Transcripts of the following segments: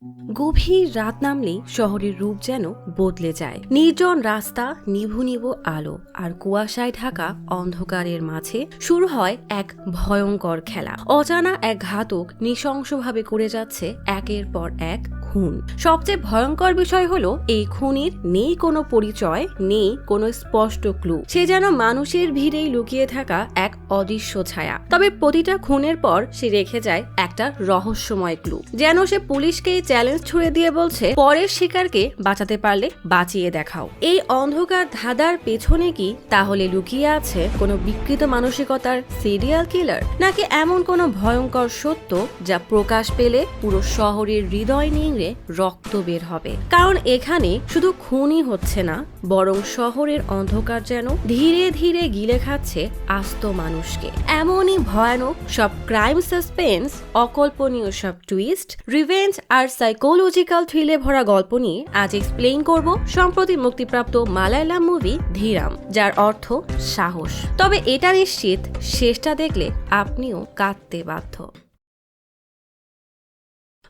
গভীর রাত নামলেই শহরের রূপ যেন বদলে যায়। নির্জন রাস্তা, নিভু নিভু আলো আর কুয়াশায় ঢাকা অন্ধকারের মাঝে শুরু হয় এক ভয়ঙ্কর খেলা। অজানা এক ঘাতক নৃশংসভাবে করে যাচ্ছে একের পর এক খুন। সবচেয়ে ভয়ঙ্কর বিষয় হলো এই খুনির নেই কোনো পরিচয়, নেই কোনো স্পষ্ট ক্লু। সে যেন মানুষের ভিড়েই লুকিয়ে থাকা এক অদৃশ্য ছায়া। তবে প্রতিটা খুনের পর সে রেখে যায় একটা রহস্যময় ক্লু, যেন সে পুলিশকে চ্যালেঞ্জ ছুড়ে দিয়ে বলছে, পরের শিকারকে বাঁচাতে পারলে বাঁচিয়ে দেখাও। এই অন্ধকার ধাঁধার পেছনে কি তাহলে লুকিয়ে আছে কোনো বিকৃত মানসিকতার সিরিয়াল কিলার, নাকি এমন কোনো ভয়ঙ্কর সত্য যা প্রকাশ পেলে পুরো শহরের হৃদয় নিংড়ে রক্ত বের হবে? কারণ এখানে শুধু খুনই হচ্ছে না, বরং শহরের অন্ধকার যেন ধীরে ধীরে গিলে খাচ্ছে আস্ত মানুষকে। এমনই ভয়ানক সব ক্রাইম সাসপেন্স, অকল্পনীয় সব টুইস্ট, রিভেঞ্জ আর সাইকোলজিক্যাল থ্রিলে ভরা গল্প নিয়ে আজ এক্সপ্লেইন করব সম্প্রতি মুক্তিপ্রাপ্ত মালায়ালাম মুভি ধীরাম, যার অর্থ সাহস। তবে এটা নিশ্চিত, শেষটা দেখলে আপনিও কাঁদতে বাধ্য।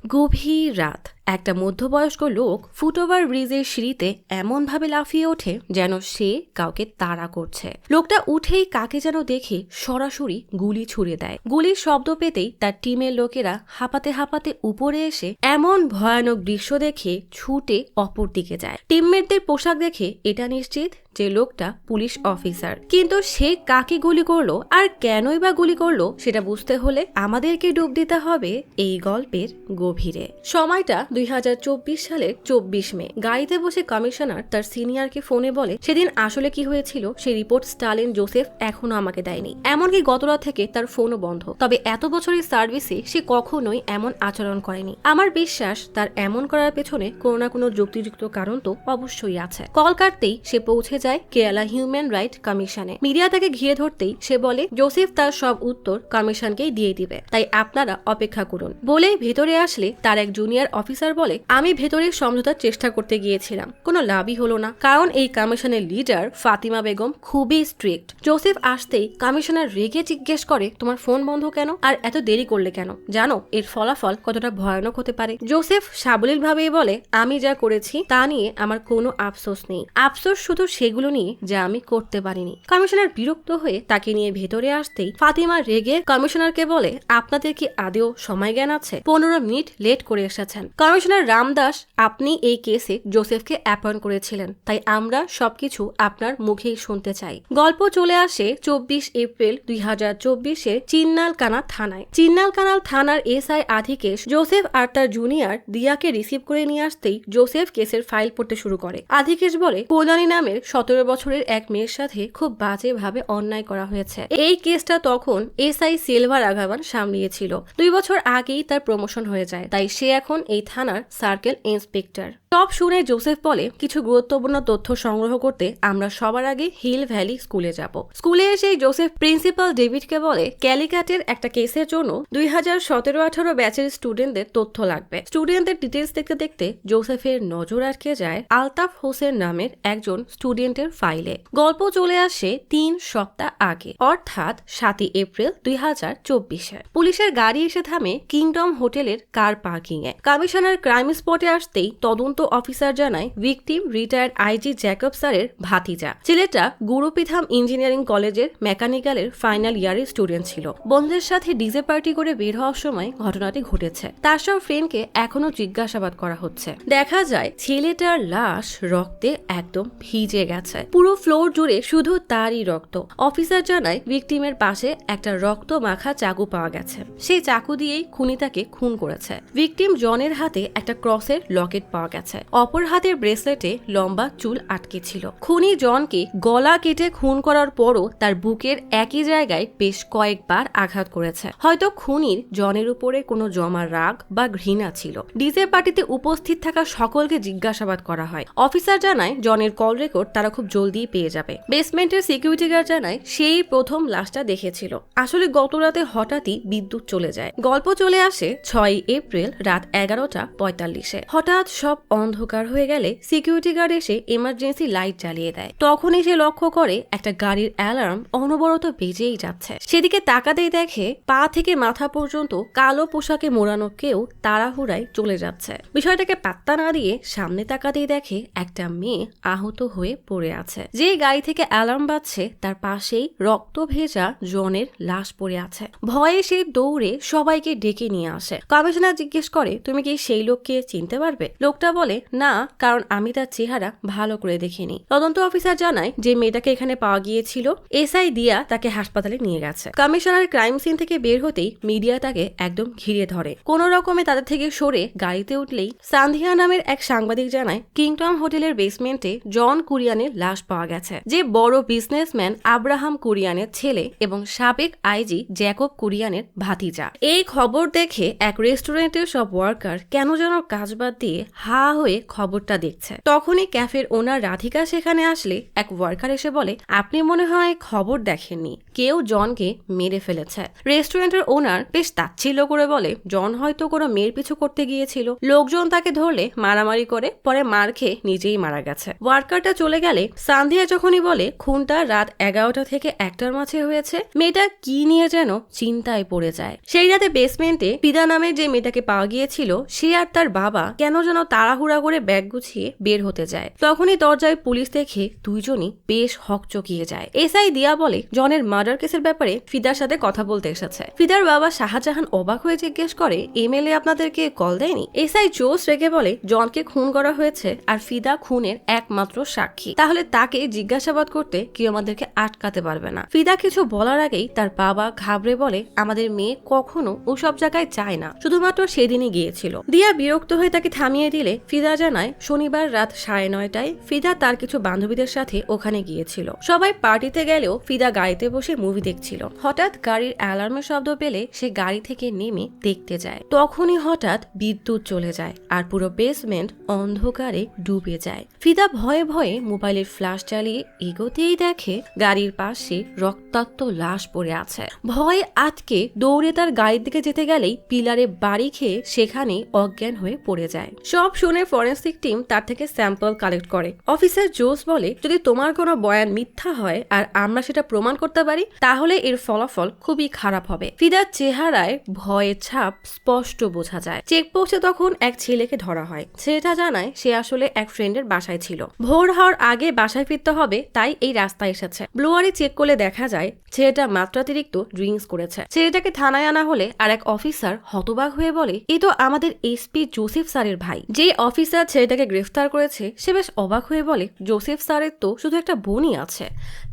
গভীর রাত, একটা মধ্যবয়স্ক লোক ফুটওভার ব্রিজের সিঁড়িতে এমনভাবে লাফিয়ে ওঠে যেন সে কাউকে তাড়া করছে। লোকটা উঠেই কাকে যেন দেখে সরাসরি গুলি ছুড়ে দেয়। গুলির শব্দ পেতেই তার টিমের লোকেরা হাঁপাতে হাঁপাতে উপরে এসে এমন ভয়ানক দৃশ্য দেখে ছুটে অপর দিকে যায়। টিমমেটদের পোশাক দেখে এটা নিশ্চিত যে লোকটা পুলিশ অফিসার, কিন্তু সে কাকে গুলি করলো আর কেনই বা গুলি করলো সেটা বুঝতে হলে আমাদেরকে ডুব দিতে হবে এই গল্পের গভীরে। সময়টা 2024 সালের 24 মে। গাড়িতে বসে কমিশনার তার সিনিয়রকে ফোনে বলে সেদিন আসলে কি হয়েছিল সেই রিপোর্ট স্টালিন জোসেফ এখনো আমাকে দেয়নি। এমনকি গতরাত থেকে তার ফোনও বন্ধ। তবে এত বছরের সার্ভিসে সে কখনোই এমন আচরণ করেনি। আমার বিশ্বাস তার এমন করার পেছনে কোনো না কোনো যুক্তিযুক্ত কারণ তো অবশ্যই আছে। কল কাটতেই সে পৌঁছে যায় কেরালা হিউম্যান রাইট কমিশনে। মিডিয়া তাকে ঘিরে ধরতেই সে বলে জোসেফ তার সব উত্তর কমিশনকেই দিয়ে দিবে, তাই আপনারা অপেক্ষা করুন। বলেই ভেতরে আসলে তার এক জুনিয়র অফিসার বলে, আমি ভেতরে সমঝোতার চেষ্টা করতে গিয়েছিলাম, কোনো লাভই হলো না, কারণ এই কমিশনের লিডার ফাতিমা বেগম খুবই স্ট্রিক্ট। জোসেফ আসতেই কমিশনার রেগে জিজ্ঞেস করে, তোমার ফোন বন্ধ কেন আর এত দেরি করলে কেন? জানো এর ফলাফল কতটা ভয়ানক হতে পারে? জোসেফ সাবলীল ভাবেই বলে, আমি যা করেছি তা নিয়ে আমার কোনো আফসোস নেই, আফসোস শুধু সেগুলো নিয়ে যা আমি করতে পারিনি। কমিশনার বিরক্ত হয়ে তাকে নিয়ে ভেতরে আসতেই ফাতিমা রেগে কমিশনারকে বলে, আপনাদের কি আদেও সময় জ্ঞান আছে? 15 মিনিট লেট করে এসেছেন। কমিশনার রামদাস, আপনি এই কেসে জোসেফকে অ্যাপয়েন্ট করেছিলেন, তাই আমরা সবকিছু আপনার মুখেই শুনতে চাই। গল্প চলে আসে 24 এপ্রিল 2024-এ চিন্নালকানা থানায়। চিন্নালকানাল থানার এসআই আধিকেশ জোসেফ আর তার জুনিয়র দিয়াকে রিসিভ করে নিয়ে আসতেই জোসেফ কেসের ফাইল পড়তে শুরু করে। আধিকেশ বলে, কল্যাণী নামের 17 বছরের এক মেয়ের সাথে খুব বাজেভাবে অন্যায় করা হয়েছে। এই কেসটা তখন এসআই সিলভা রাঘাবান সামলিয়েছিল। 2 বছর আগেই তার প্রমোশন হয়ে যায়, তাই সে এখন এই থানার সার্কেল ইন্সপেক্টর। সব শুনে জোসেফ বলে, কিছু গুরুত্বপূর্ণ তথ্য সংগ্রহ করতে আমরা সবার আগে হিল ভ্যালি স্কুলে যাব। স্কুলে এসে জোসেফ প্রিন্সিপাল ডেভিডকে বলে, ক্যালিকাটের একটা কেসের জন্য 2017-18 ব্যাচের স্টুডেন্টদের তথ্য লাগবে। স্টুডেন্টদের ডিটেলস দেখতে দেখতে জোসেফের নজর আটকে যায় আলতাফ হোসেন নামের একজন স্টুডেন্টের ফাইলে। গল্প চলে আসে 3 সপ্তাহ আগে, অর্থাৎ 7 এপ্রিল 2024-এ। পুলিশের গাড়ি এসে থামে কিংডম হোটেলের কার পার্কিং এ। কমিশনার ক্রাইম স্পটে আসতেই তদন্ত অফিসার জানায়, ভিকটিম রিটায়ার্ড আইজি জ্যাকব স্যারের ভাতিজা। ছেলেটা গুরুপিথাম ইঞ্জিনিয়ারিং কলেজের মেকানিক্যালের ফাইনাল ইয়ারের স্টুডেন্ট ছিল। বন্ধুদের সাথে ডিজে পার্টি করে বের হওয়ার সময় ঘটনাটি ঘটেছে। তার সব ফ্রেন্ডকে এখনো জিজ্ঞাসাবাদ করা হচ্ছে। দেখা যায় ছেলেটার লাশ রক্তে একদম ভিজে গেছে। পুরো ফ্লোর জুড়ে শুধু তারই রক্ত। অফিসার জানায়, ভিকটিমের পাশে একটা রক্ত মাখা চাকু পাওয়া গেছে। সেই চাকু দিয়েই খুনি তাকে খুন করেছে। ভিকটিম জনের হাতে একটা ক্রসের লকেট পাওয়া গেছে। অপর হাতের ব্রেসলেটে লম্বা চুল আটকে ছিল। খুনি জনকে গলা কেটে খুন করার পরও তার বুকের একই জায়গায় বেশ কয়েকবার আঘাত করেছে। হয়তো খুনির জনের উপরে কোনো জমা রাগ বা ঘৃণা ছিল। ডিজে পার্টিতে উপস্থিত থাকা সকলকে জিজ্ঞাসাবাদ করা হয়। অফিসার জানায়, জনের কল রেকর্ড তারা খুব জলদি পেয়ে যাবে। বেসমেন্টের সিকিউরিটি গার্ড জানায়, সেই প্রথম লাশটা দেখেছিল। আসলে গত রাতে হঠাৎই বিদ্যুৎ চলে যায়। গল্প চলে আসে 6 এপ্রিল রাত 11:45-এ। হঠাৎ সব অন্ধকার হয়ে গেলে সিকিউরিটি গার্ড এসে এমার্জেন্সি লাইট জ্বালিয়ে দেয়। তখনই সে লক্ষ্য করে একটা গাড়ির অ্যালার্ম অনবরত বেজেই যাচ্ছে। সেদিকে তাকাতেই দেখে পা থেকে মাথা পর্যন্ত কালো পোশাকে মোড়ানো কেউ তাড়াহুড়ায় চলে যাচ্ছে। বিষয়টাকে পাত্তা না দিয়ে সামনে তাকাতেই দেখে একটা মেয়ে আহত হয়ে পড়ে আছে। যে গাড়ি থেকে অ্যালার্ম বাজছে তার পাশেই রক্ত ভেজা জনের লাশ পড়ে আছে। ভয়ে সে দৌড়ে সবাইকে ডেকে নিয়ে আসে। কমিশনার জিজ্ঞেস করে, তুমি কি সেই লোককে চিনতে পারবে? লোকটা বলে, না, কারণ আমি তার চেহারা ভালো করে দেখিনি। তদন্ত অফিসার জানায় যে মেয়েটাকে এখানে পাওয়া গিয়েছিল। এসআই দিয়া তাকে হাসপাতালে নিয়ে গেছে। কমিশনার ক্রাইম সিন থেকে বের হতেই মিডিয়া তাকে একদম ঘিরে ধরে। কোন রকমে তাদের থেকে সরে গাড়িতে উঠলেই সান্ধিয়া নামের এক সাংবাদিক জানায় কিংটন হোটেলের বেসমেন্টে জন কুরিয়ানের লাশ পাওয়া গেছে, যে বড় বিজনেসম্যান আব্রাহাম কুরিয়ানের ছেলে এবং সাবেক আইজি জ্যাকব কুরিয়ানের ভাতিজা। এই খবর দেখে এক রেস্টুরেন্টের সব ওয়ার্কার কেন যেন কাজ বাদ দিয়ে হা হয়ে খবরটা দেখছে। তখনই ক্যাফের ওনার রাধিকা সেখানে আসলে এক ওয়ার্কার এসে বলে, আপনি মনে হয় খবর দেখেননি, কেউ জনকে মেরে ফেলেছে। রেস্টুরেন্টের ওনার বেশ তাচ্ছিল্য করে বলে, জন হয়তো কোনো মেয়ের পিছু করতে গিয়েছিল, লোকজন তাকে ধরলে মারামারি করে পরে মার খেয়ে নিজেই মারা গেছে। ওয়ার্কারটা চলে গেলে সান্ধিয়া যখনই বলে খুনটা রাত 11টা থেকে 1টার মাঝে হয়েছে, মেয়েটা কি নিয়ে যেন চিন্তায় পড়ে যায়। সেই রাতে বেসমেন্টে ফিদা নামে যে মেয়েটাকে পাওয়া গিয়েছিল সে আর তার বাবা কেন যেন তাড়াহুড়া করে ব্যাগ গুছিয়ে বের হতে যায়। তখনই দরজায় পুলিশ দেখে দুইজনই বেশ হকচকিয়ে যায়। এসআই দিয়া বলে, জনের মার্ডার কেসের ব্যাপারে ফিদার সাথে কথা বলতে এসেছে। ফিদার বাবা শাহজাহান অবাক হয়ে জিজ্ঞেস করে, এমএলএ আপনাদেরকে কল দেয়নি? এসআই জোস রেগে বলে, জনকে খুন করা হয়েছে আর ফিদা খুনের একমাত্র সাক্ষী, তাহলে তাকে জিজ্ঞাসাবাদ করতে কেউ আমাদেরকে আটকাতে পারবে না। ফিদা কিছু বলার আগেই তার বাবা ঘাবড়ে বলে, আমাদের মেয়ে কখনো ওসব জায়গায় যায় না, শুধুমাত্র সেদিনই গিয়েছিল। দিয়া বিরক্ত হয়ে তাকে থামিয়ে দিলে ফিদা জানায় শনিবার রাত 9:30টায় ফিদা তার কিছু বান্ধবীদের সাথে ওখানে গিয়েছিল। সবাই পার্টিতে গেলেও ফিদা গাড়িতে বসে মুভি দেখছিল। হঠাৎ গাড়ির অ্যালার্মের শব্দ পেলে সে গাড়ি থেকে নেমে দেখতে যায়। তখনই হঠাৎ বিদ্যুৎ চলে যায় আর পুরো বেসমেন্ট অন্ধকারে ডুবে যায়। ফিদা ভয়ে ভয়ে মোবাইলের ফ্ল্যাশ চালিয়ে এগোতেই দেখে গাড়ির পাশে রক্তাক্ত লাশ পড়ে আছে। ভয়ে আটকে দৌড়ে তার গাড়ির দিকে যেতে গেলেই পিলারে বাড়ি খেয়ে সেখানেই অজ্ঞান হয়ে পড়ে যায়। সব শুনে ফরেন্সিক টিম তার থেকে স্যাম্পল কালেক্ট করে। অফিসার জোস বলে, যদি তোমার কোনো বয়ান মিথ্যা হয় আর আমরা সেটা প্রমাণ করতে পারি তাহলে এর ফলাফল খুবই খারাপ হবে। ফিদার চেহারায় ভয়ের ছাপ স্পষ্ট বোঝা যায়। চেকপোস্টে তখন এক ছেলেকে ধরা হয়। ছেলেটা জানায় সে আসলে এক ফ্রেন্ডের বাসায় ছিল, ভোর হওয়ার আগে বাসায় ফিরতে হবে তাই এই রাস্তায় এসেছে। ব্লুয়ারি চেক করলে দেখা যায় ছেলেটা মাত্রাতিরিক্ত ড্রিঙ্কস করেছে। ছেলেটাকে থানায় আনা হলে আর এক অফিসার হতবাক হয়ে বলে, এই তো আমাদের এসপি জোসেফ স্যারের ভাই। যে অফিসার ছেলেটাকে গ্রেফতার করেছে সে বেশ অবাক হয়ে বলে, জোসেফ স্যারের তো শুধু একটা বোনই আছে,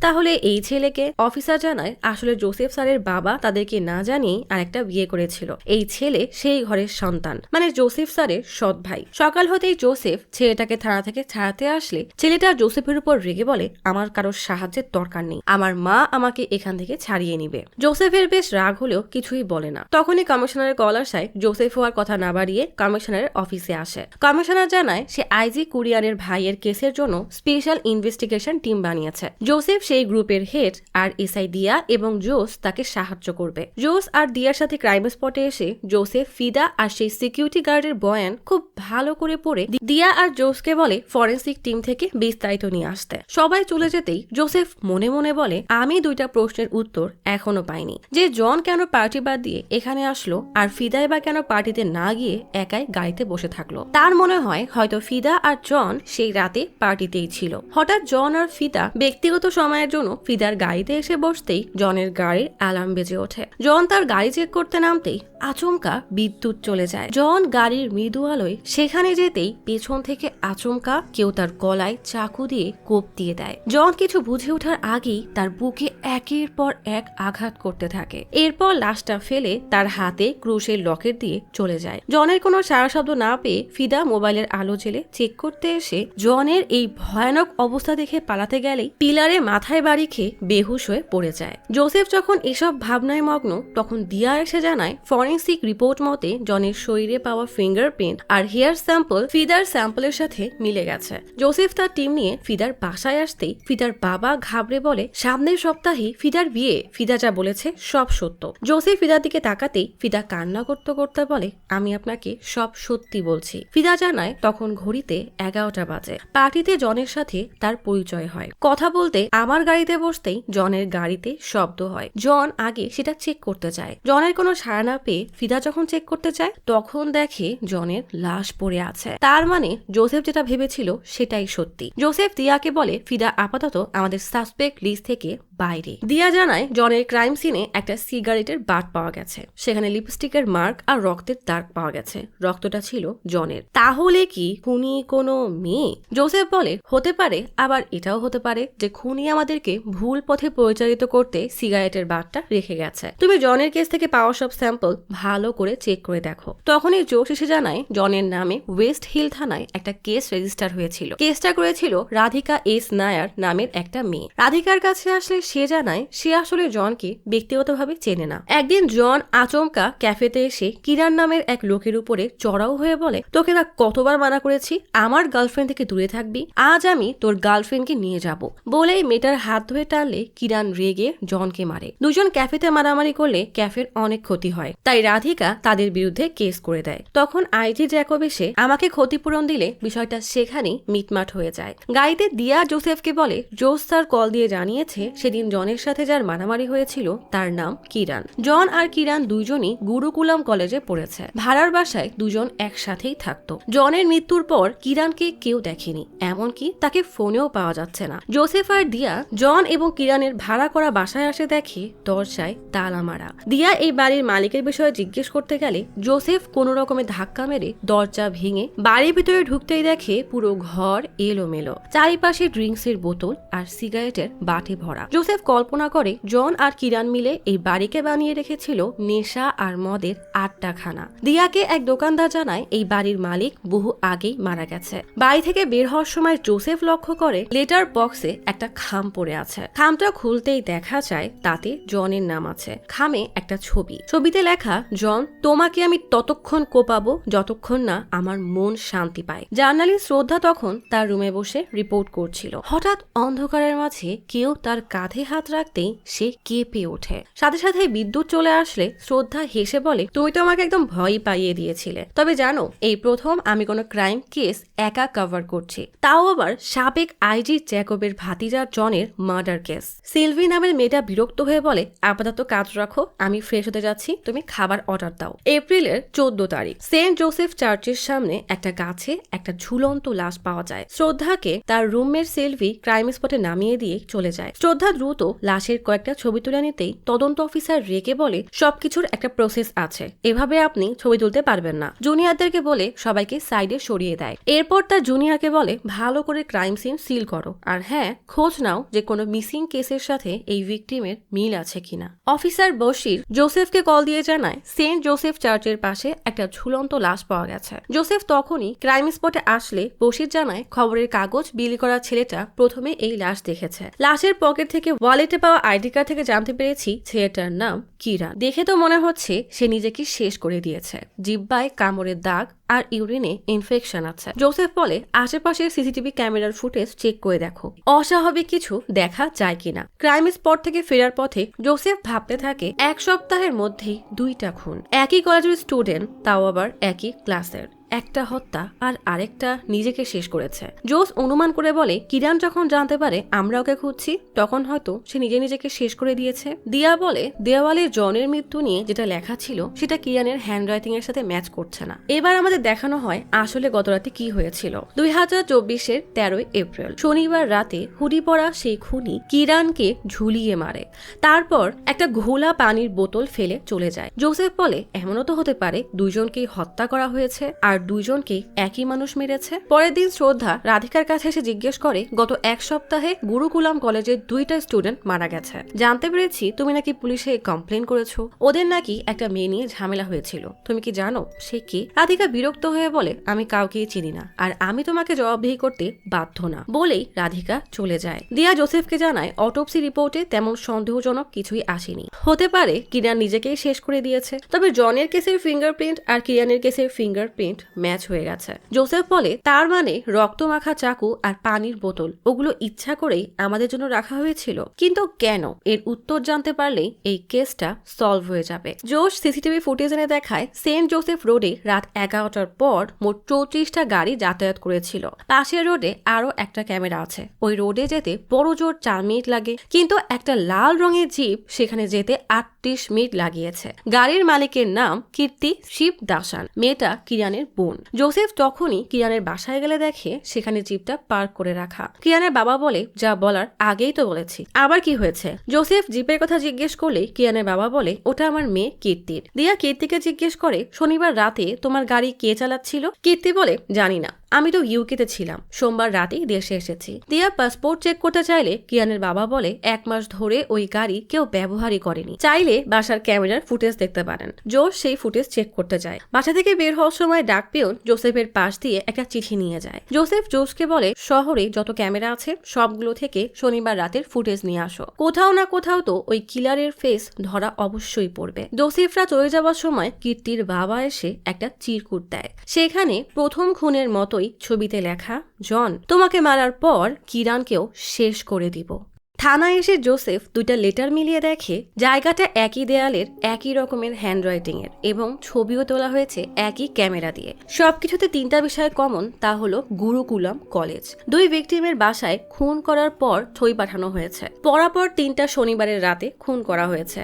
তাহলে এই ছেলেকে? অফিসার জানায় আসলে জোসেফ স্যারের বাবা তাদেরকে না জানিয়ে আর একটা বিয়ে করেছিল। এই ছেলে সেই ঘরের সন্তান, মানে জোসেফ স্যারের সৎ ভাই। সকাল হতেই জোসেফ ছেলেটাকে থানা থেকে ছাড়াতে আসলে ছেলেটা জোসেফের উপর রেগে বলে, আমার কারোর সাহায্যের দরকার নেই, আমার মা আমাকে এখান থেকে ছাড়িয়ে নিবে। জোসেফের বেশ রাগ হলেও কিছুই বলে না। তখনই কমিশনারের কল আসায় জোসেফ হওয়ার কথা না বাড়িয়ে কমিশনারের অফিসে আসে। কমিশনার জানায় সে আইজি কুরিয়ানের ভাইয়ের কেসের জন্য স্পেশাল ইনভেস্টিগেশন টিম বানিয়েছে। জোসেফ সেই গ্রুপের হেড আর এসআই দিয়া এবং জোস তাকে সাহায্য করবে। জোস আর দিয়ার সাথে ক্রাইম স্পটে এসে জোসেফ ফিদা আর সেই সিকিউরিটি গার্ডের বয়ান খুব ভালো করে পড়ে দিয়া আর জোসকে বলে ফরেন্সিক টিম থেকে বিস্তারিত নিয়ে আসতে। সবাই চলে যেতেই জোসেফ মনে মনে বলে, আমি দুইটা প্রশ্নের উত্তর এখনো পাইনি, যে জন কেন পার্টি বাদ দিয়ে এখানে আসলো আর ফিদাই বা কেন পার্টিতে না গিয়ে একাই গাড়িতে বসে থাকলো। তার মনে হয় হয়তো ফিদা আর জন সেই রাতে পার্টিতেই ছিল। হঠাৎ জন আর ফিদা ব্যক্তিগত সময়ের জন্য ফিদার গাড়িতে এসে বসতেই জনের গাড়ির অ্যালার্ম বেজে ওঠে। জন তার গাড়ি চেক করতে নামতেই আচমকা বিদ্যুৎ চলে যায়। জন গাড়ির মৃদু আলোয় সেখানে যেতেই পেছন থেকে আচমকা কেউ তার গলায় চাকু দিয়ে কোপ দিয়ে দেয়। জন কিছু বুঝে ওঠার আগেই তার বুকে একের পর এক আঘাত করতে থাকে। এরপর লাশটা ফেলে তার হাতে ক্রুশের লকেট দিয়ে চলে যায়। জনের কোনো সারা শব্দ না পেয়ে ফিদা মোবাইলের আলো জেলে চেক করতে এসে জনের এই ভয়ানক অবস্থা দেখে পালাতে গেলেই পিলারে মাথায় বাড়ি খেয়ে বেহুশ হয়ে পড়ে হয়ে যায়। জোসেফ যখন এসব ভাবনায় মগ্ন তখন দিয়া এসে জানায় ফরেন্সিক রিপোর্ট মতে জনের শরীরে পাওয়া ফিঙ্গারপ্রিন্ট আর হেয়ার স্যাম্পল ফিদার স্যাম্পলের সাথে মিলে গেছে। জোসেফ তার টিম নিয়ে ফিদার বাসায় আসতেই ফিদার বাবা ঘাবড়ে বলে সামনের সপ্তাহে ফিদার বিয়ে, ফিদা যা বলেছে সব সত্য। জোসেফ ফিদার দিকে তাকাতেই ফিদা কান্না করতে করতে বলে আমি আপনাকে সব সত্যি বলছি। ফিদা জানায় তখন ঘড়িতে 11টা বাজে। পার্টিতে জনের সাথে তার পরিচয় হয়। কথা বলতে আমার গাড়িতে বসতেই জনের গাড়িতে শব্দ হয়। জন আগে সেটা চেক করতে চায়। জনের কোনো সাড়া না পেয়ে ফিদা যখন চেক করতে চায় তখন দেখে জনের লাশ পড়ে আছে। তার মানে জোসেফ যেটা ভেবেছিল সেটাই সত্যি। জোসেফ দিয়াকে বলে ফিদা আপাতত আমাদের সাসপেক্ট লিস্ট থেকে বাইরে। দিয়া জানায় জনের ক্রাইম সিনে একটা সিগারেটের বাট পাওয়া গেছে। সেখানে লিপস্টিকের মার্ক আর রক্তের দাগ পাওয়া গেছে। রক্তটা ছিল জনের। তাহলে কি খুনি কোনো মেয়ে? জোসেফ বলে হতে পারে, আবার এটাও হতে পারে যে খুনি আমাদেরকে ভুল পথে পরিচালিত করতে সিগারেটের বাটটা রেখে গেছে। তুমি জনের কেস থেকে পাওয়া সব স্যাম্পল ভালো করে চেক করে দেখো। তখনই জোশ এসে জানায় জনের নামে ওয়েস্ট হিল থানায় একটা কেস রেজিস্টার হয়েছিল। কেসটা করেছিল রাধিকা এস নায়ার নামের একটা মেয়ে। রাধিকার কাছে আসলে সে জানায় সে আসলে জনকে ব্যক্তিগতভাবে চেনে না। একদিন জন আচমকা ক্যাফেতে এসে কিরান নামের এক লোকের উপরে চড়াও হয়ে বলে তোকে না কতবার মানা করেছি আমার গার্লফ্রেন্ড থেকে দূরে থাকবি, আজ আমি তোর গার্লফ্রেন্ডকে নিয়ে যাব। বলেই মেয়েটার হাত ধরে টানলে কিরান রেগে জনকে মারে। দুজন ক্যাফেতে মারামারি করলে ক্যাফের অনেক ক্ষতি হয়, তাই রাধিকা তাদের বিরুদ্ধে কেস করে দেয়। তখন আইজি জ্যাকব এসে আমাকে ক্ষতিপূরণ দিলে বিষয়টা সেখানেই মিটমাট হয়ে যায়। গাড়িতে দিয়া জোসেফকে বলে জোস স্যার কল দিয়ে জানিয়েছে সেদিন জনের সাথে যার মারামারি হয়েছিল তার নাম কিরান। জন আর কিরান দুইজনই গুরুকুলাম কলেজে পড়েছে। ভাড়ার বাসায় দুজন একসাথেই থাকতো। জনের মৃত্যুর পর কিরানকে কেউ দেখেনি, এমনকি তাকে ফোনেও পাওয়া যাচ্ছে না। জোসেফ আর দিয়া জন এবং কিরানের ভাড়া করা বাসায় আসে দেখে দরজায় তালা মারা। দিয়া এই বাড়ির মালিকের বিষয়ে জিজ্ঞেস করতে গেলে জোসেফ কোনো রকমে ধাক্কা মেরে দরজা ভেঙে বাড়ির ভিতরে ঢুকতেই দেখে পুরো ঘর এলোমেলো, চারিপাশে ড্রিঙ্কসের বোতল আর সিগারেটের বাটে ভরা। জোসেফ কল্পনা করে জন আর কিরান মিলে এই বাড়িকে বানিয়ে রেখেছিল নেশা আর মদের আড্ডাখানা। দিয়াকে এক দোকানদার জানায় এই বাড়ির মালিক বহু আগেই মারা গেছে। বাড়ি থেকে বের হওয়ার সময় জোসেফ লক্ষ্য করে লেটার বক্সে একটা খাম পড়ে আছে। খামটা খুলতেই দেখা যায় তাতে জনের নাম আছে। খামে একটা ছবি, ছবিতে লেখা জন তোমাকে আমি ততক্ষণ কোপাবো যতক্ষণ না আমার মন শান্তি পায়। জার্নালিস্ট শ্রদ্ধা তখন তার রুমে বসে রিপোর্ট করছিল। হঠাৎ অন্ধকারের মাঝে কেউ তার কাঁধে হাত রাখতেই সে কেঁপে ওঠে। সাথে সাথে বিদ্যুৎ চলে আসলে শ্রদ্ধা হেসে বলে তুমি তো আমাকে একদম ভয় পাইয়ে দিয়েছিলে। তবে জানো এই প্রথম আমি কোনো ক্রাইম কেস একা কভার করছি, তাও আবার সাবেক আইজি জ্যাকবের ভাতিজা জনের মার্ডার কেস। সিলভি নামের মেয়েটা বিরক্ত হয়ে বলে আপাতত কাজ রাখো, আমি ফ্রেশ হতে যাচ্ছি, তুমি খাবার অর্ডার দাও। এপ্রিলের 14 তারিখ সেন্ট জোসেফ চার্চের সামনে একটা গাছে একটা ঝুলন্ত লাশ পাওয়া যায়। শ্রদ্ধাকে তার রুমমেট সিলভি ক্রাইম স্পটে নামিয়ে দিয়ে চলে যায়। শ্রদ্ধা দ্রুত লাশের কয়েকটা ছবি তুলে নিতেই তদন্ত অফিসার রেগে বলে সবকিছুর একটা প্রসেস আছে, এভাবে আপনি ছবি তুলতে পারবেন না। জুনিয়রদেরকে বলে সবাইকে সাইডে সরিয়ে দেয়। এরপর তার জুনিয়রকে বলে ভালো করে ক্রাইম সিন সিল করো, আর হ্যাঁ খোঁজ নাও যে কোনো মিসিং কেসের সাথে এই ভিকটিমের মিল আছে কিনা। অফিসার বশির জোসেফকে কল দিয়ে জানায় সেন্ট জোসেফ চার্চের পাশে একটা ঝুলন্ত লাশ পাওয়া গেছে। জোসেফ তখনই ক্রাইম স্পটে আসলে বশির জানায় খবরের কাগজ বিলি করা ছেলেটা প্রথমে এই লাশ দেখেছে। লাশের পকেট থেকে ওয়ালেটে পাওয়া আইডি কার্ড থেকে জানতে পেরেছি ছেলেটার নাম কিরান। দেখে তো মনে হচ্ছে সে নিজেকে শেষ করে দিয়েছে। জিহ্বায় কামড়ের দাগ আর ইউরিনে ইনফেকশন আছে। জোসেফ বলে আশেপাশের সিসিটিভি ক্যামেরার ফুটেজ চেক করে দেখো, অস্বাভাবিক কিছু দেখা যায় কিনা। ক্রাইম স্পট থেকে ফেরার পথে জোসেফ ভাবতে থাকে এক সপ্তাহের মধ্যেই 2টা খুন, একই কলেজের স্টুডেন্ট, তাও আবার একই ক্লাসের। একটা হত্যা আর আরেকটা নিজেকে শেষ করেছে। জোস অনুমান করে বলে কিরান যখন জানতে পারে আমরা ওকে খুঁজছি তখন হয়তো সে নিজেকে শেষ করে দিয়েছে। দিয়া বলে দেওয়ালে জনের মৃত্যু নিয়ে যেটা লেখা ছিল সেটা কিরানের হ্যান্ডরাইটিং এর সাথে ম্যাচ করছে না। এবার আমাদের দেখানো হয় আসলে গত রাতে কি হয়েছিল। 2024-এর 13 এপ্রিল শনিবার রাতে হুডি পরা সেই খুনি কিরানকে ঝুলিয়ে মারে, তারপর একটা ঘোলা পানির বোতল ফেলে চলে যায়। জোসেফ বলে এমনও তো হতে পারে দুইজনকেই হত্যা করা হয়েছে আর আর দুইজনকে একই মানুষ মেরেছে। পরের দিন শ্রদ্ধা রাধিকার কাছে এসে জিজ্ঞেস করে, গত এক সপ্তাহে গুরুকুলাম কলেজের 2টা স্টুডেন্ট মারা গেছে। জানতে পেরেছি তুমি নাকি পুলিশে কমপ্লেন করেছো। ওদের নাকি একটা মেয়ে নিয়ে ঝামেলা হয়েছিল। তুমি কি জানো সে কে? রাধিকা বিরক্ত হয়ে বলে, আমি কাউকেই চিনি না, আর আমি তোমাকে জবাবদিহি করতে বাধ্য না বলেই রাধিকা চলে যায়। দিয়া জোসেফকে জানায় অটোপসি রিপোর্টে তেমন সন্দেহজনক কিছুই আসেনি। হতে পারে কিরান নিজেকেই শেষ করে দিয়েছে। তবে জনের কেসের ফিঙ্গারপ্রিন্ট আর কিরানের কেসের ফিঙ্গারপ্রিন্ট ম্যাচ হয়ে গেছে। জোসেফ বলে, তার মানে রক্ত মাখা চাকু আর পানির বোতল ওগুলো ইচ্ছা করেই আমাদের জন্য রাখা হয়েছিল। কিন্তু কেন? এর উত্তর জানতে পারলেই এই কেসটা সলভ হয়ে যাবে। জোশ সিসিটিভি ফুটেজ এনে দেখায় সেন্ট জোসেফ রোডে রাত 11টার পর মোট 34টা গাড়ি যাতায়াত করেছিল। পাশের রোডে আরো একটা ক্যামেরা আছে। ওই রোডে যেতে বড় জোর 4 মিনিট লাগে, কিন্তু একটা লাল রঙের জিপ সেখানে যেতে 38 মিনিট লাগিয়েছে। গাড়ির মালিকের নাম কীর্তি শিব দাসান, মেয়েটা কিরানের বোন। জোসেফ তখনই কিরানের বাসায় গেলে দেখে সেখানে জিপটা পার্ক করে রাখা। কিরানের বাবা বলে, যা বলার আগেই তো বলেছি, আবার কি হয়েছে? জোসেফ জিপের কথা জিজ্ঞেস করলে কিরানের বাবা বলে, ওটা আমার মেয়ে কীর্তির। দিয়া কীর্তিকে জিজ্ঞেস করে, শনিবার রাতে তোমার গাড়ি কে চালাচ্ছিল? কীর্তি বলে, জানি না, আমি তো ইউকেতে ছিলাম, সোমবার রাতেই দেশে এসেছি। দিয়া পাসপোর্ট চেক করতে চাইলে কিরানের বাবা বলে, 1 মাস ধরে ওই গাড়ি কেউ ব্যবহারই করেনি, চাইলে বাসার ক্যামেরার ফুটেজ দেখতে পারেন। জোশ সেই ফুটেজ চেক করতে যায়। বাসা থেকে বের হওয়ার সময় ডাক পিয়ন জোসেফের পাশ দিয়ে একটা চিঠি নিয়ে যায়। জোসেফ জোশকে বলে, শহরে যত ক্যামেরা আছে সবগুলো থেকে শনিবার রাতের ফুটেজ নিয়ে আসো। কোথাও না কোথাও তো ওই কিলারের ফেস ধরা অবশ্যই পড়বে। জোসেফরা চলে যাওয়ার সময় কীর্তির বাবা এসে একটা চিরকুট দেয়। সেখানে প্রথম খুনের মতোই ছবিতে লেখা, জন, তোমাকে মারার পর কিরানকেও শেষ করে দিব। থানায় এসে জোসেফ 2টা লেটার মিলিয়ে দেখে জায়গাটা একই দেয়ালের, একই রকমের হ্যান্ডরাইটিং এর, এবং ছবিও তোলা হয়েছে একই ক্যামেরা দিয়ে। সবকিছুতে 3টা বিষয় কমন, তা হলো গুরুকুলাম কলেজ। 2 ভিকটিমের বাসায় খুন করার পর ছবি পাঠানো হয়েছে। পরাপর 3টা শনিবারের রাতে খুন করা হয়েছে।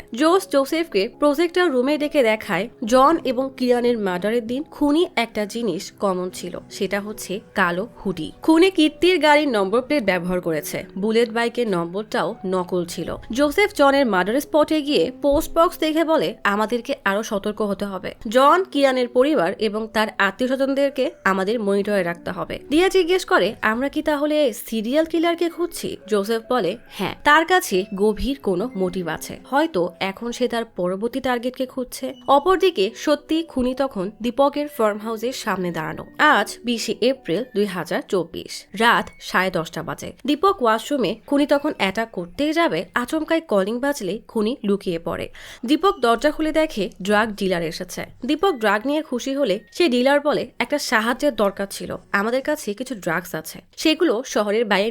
জোসেফকে প্রজেক্টর রুমে ডেকে দেখায় জন এবং কিরানের মার্ডারের দিন খুনি একটা জিনিস কমন ছিল, সেটা হচ্ছে কালো হুডি। খুনে কীর্তির গাড়ির নম্বর প্লেট ব্যবহার করেছে, বুলেট বাইকের নম্বর টাও নকল ছিল। জোসেফ জনের মার্ডার স্পটে গিয়ে পোস্ট বক্স দেখে বলে, আমাদেরকে আরো সতর্ক হতে হবে। জন কিরানের পরিবার এবং তার আত্মীয় স্বজনদেরকে আমাদের মনিটরে রাখতে হবে। দিয়া জিজ্ঞেস করে, আমরা কি তাহলে সিরিয়াল কিলারকে খুঁজছি? জোসেফ বলে, হ্যাঁ, তার কাছে গভীর কোনো মোটিভ আছে, হয়তো এখন সে তার পরবর্তী টার্গেটকে খুঁজছে। অপরদিকে সত্যি খুনি তখন দীপকের ফার্ম হাউসের সামনে দাঁড়ানো। আজ 20 এপ্রিল 2024 রাত 10:30 বাজে। দীপক ওয়াশরুমে, খুনি তখন অ্যাটাক করতেই যাবে, আচমকায় কলিং বাজলে খুনি লুকিয়ে পড়ে। দীপক দরজা খুলে দেখে ড্রাগ ডিলার এসেছে। দীপক ড্রাগ নিয়ে খুশি হলে সেই ডিলার বলে, একটা সাহায্যের দরকার ছিল, আমাদের কাছে কিছু ড্রাগস আছে, সেগুলো শহরের বাইরে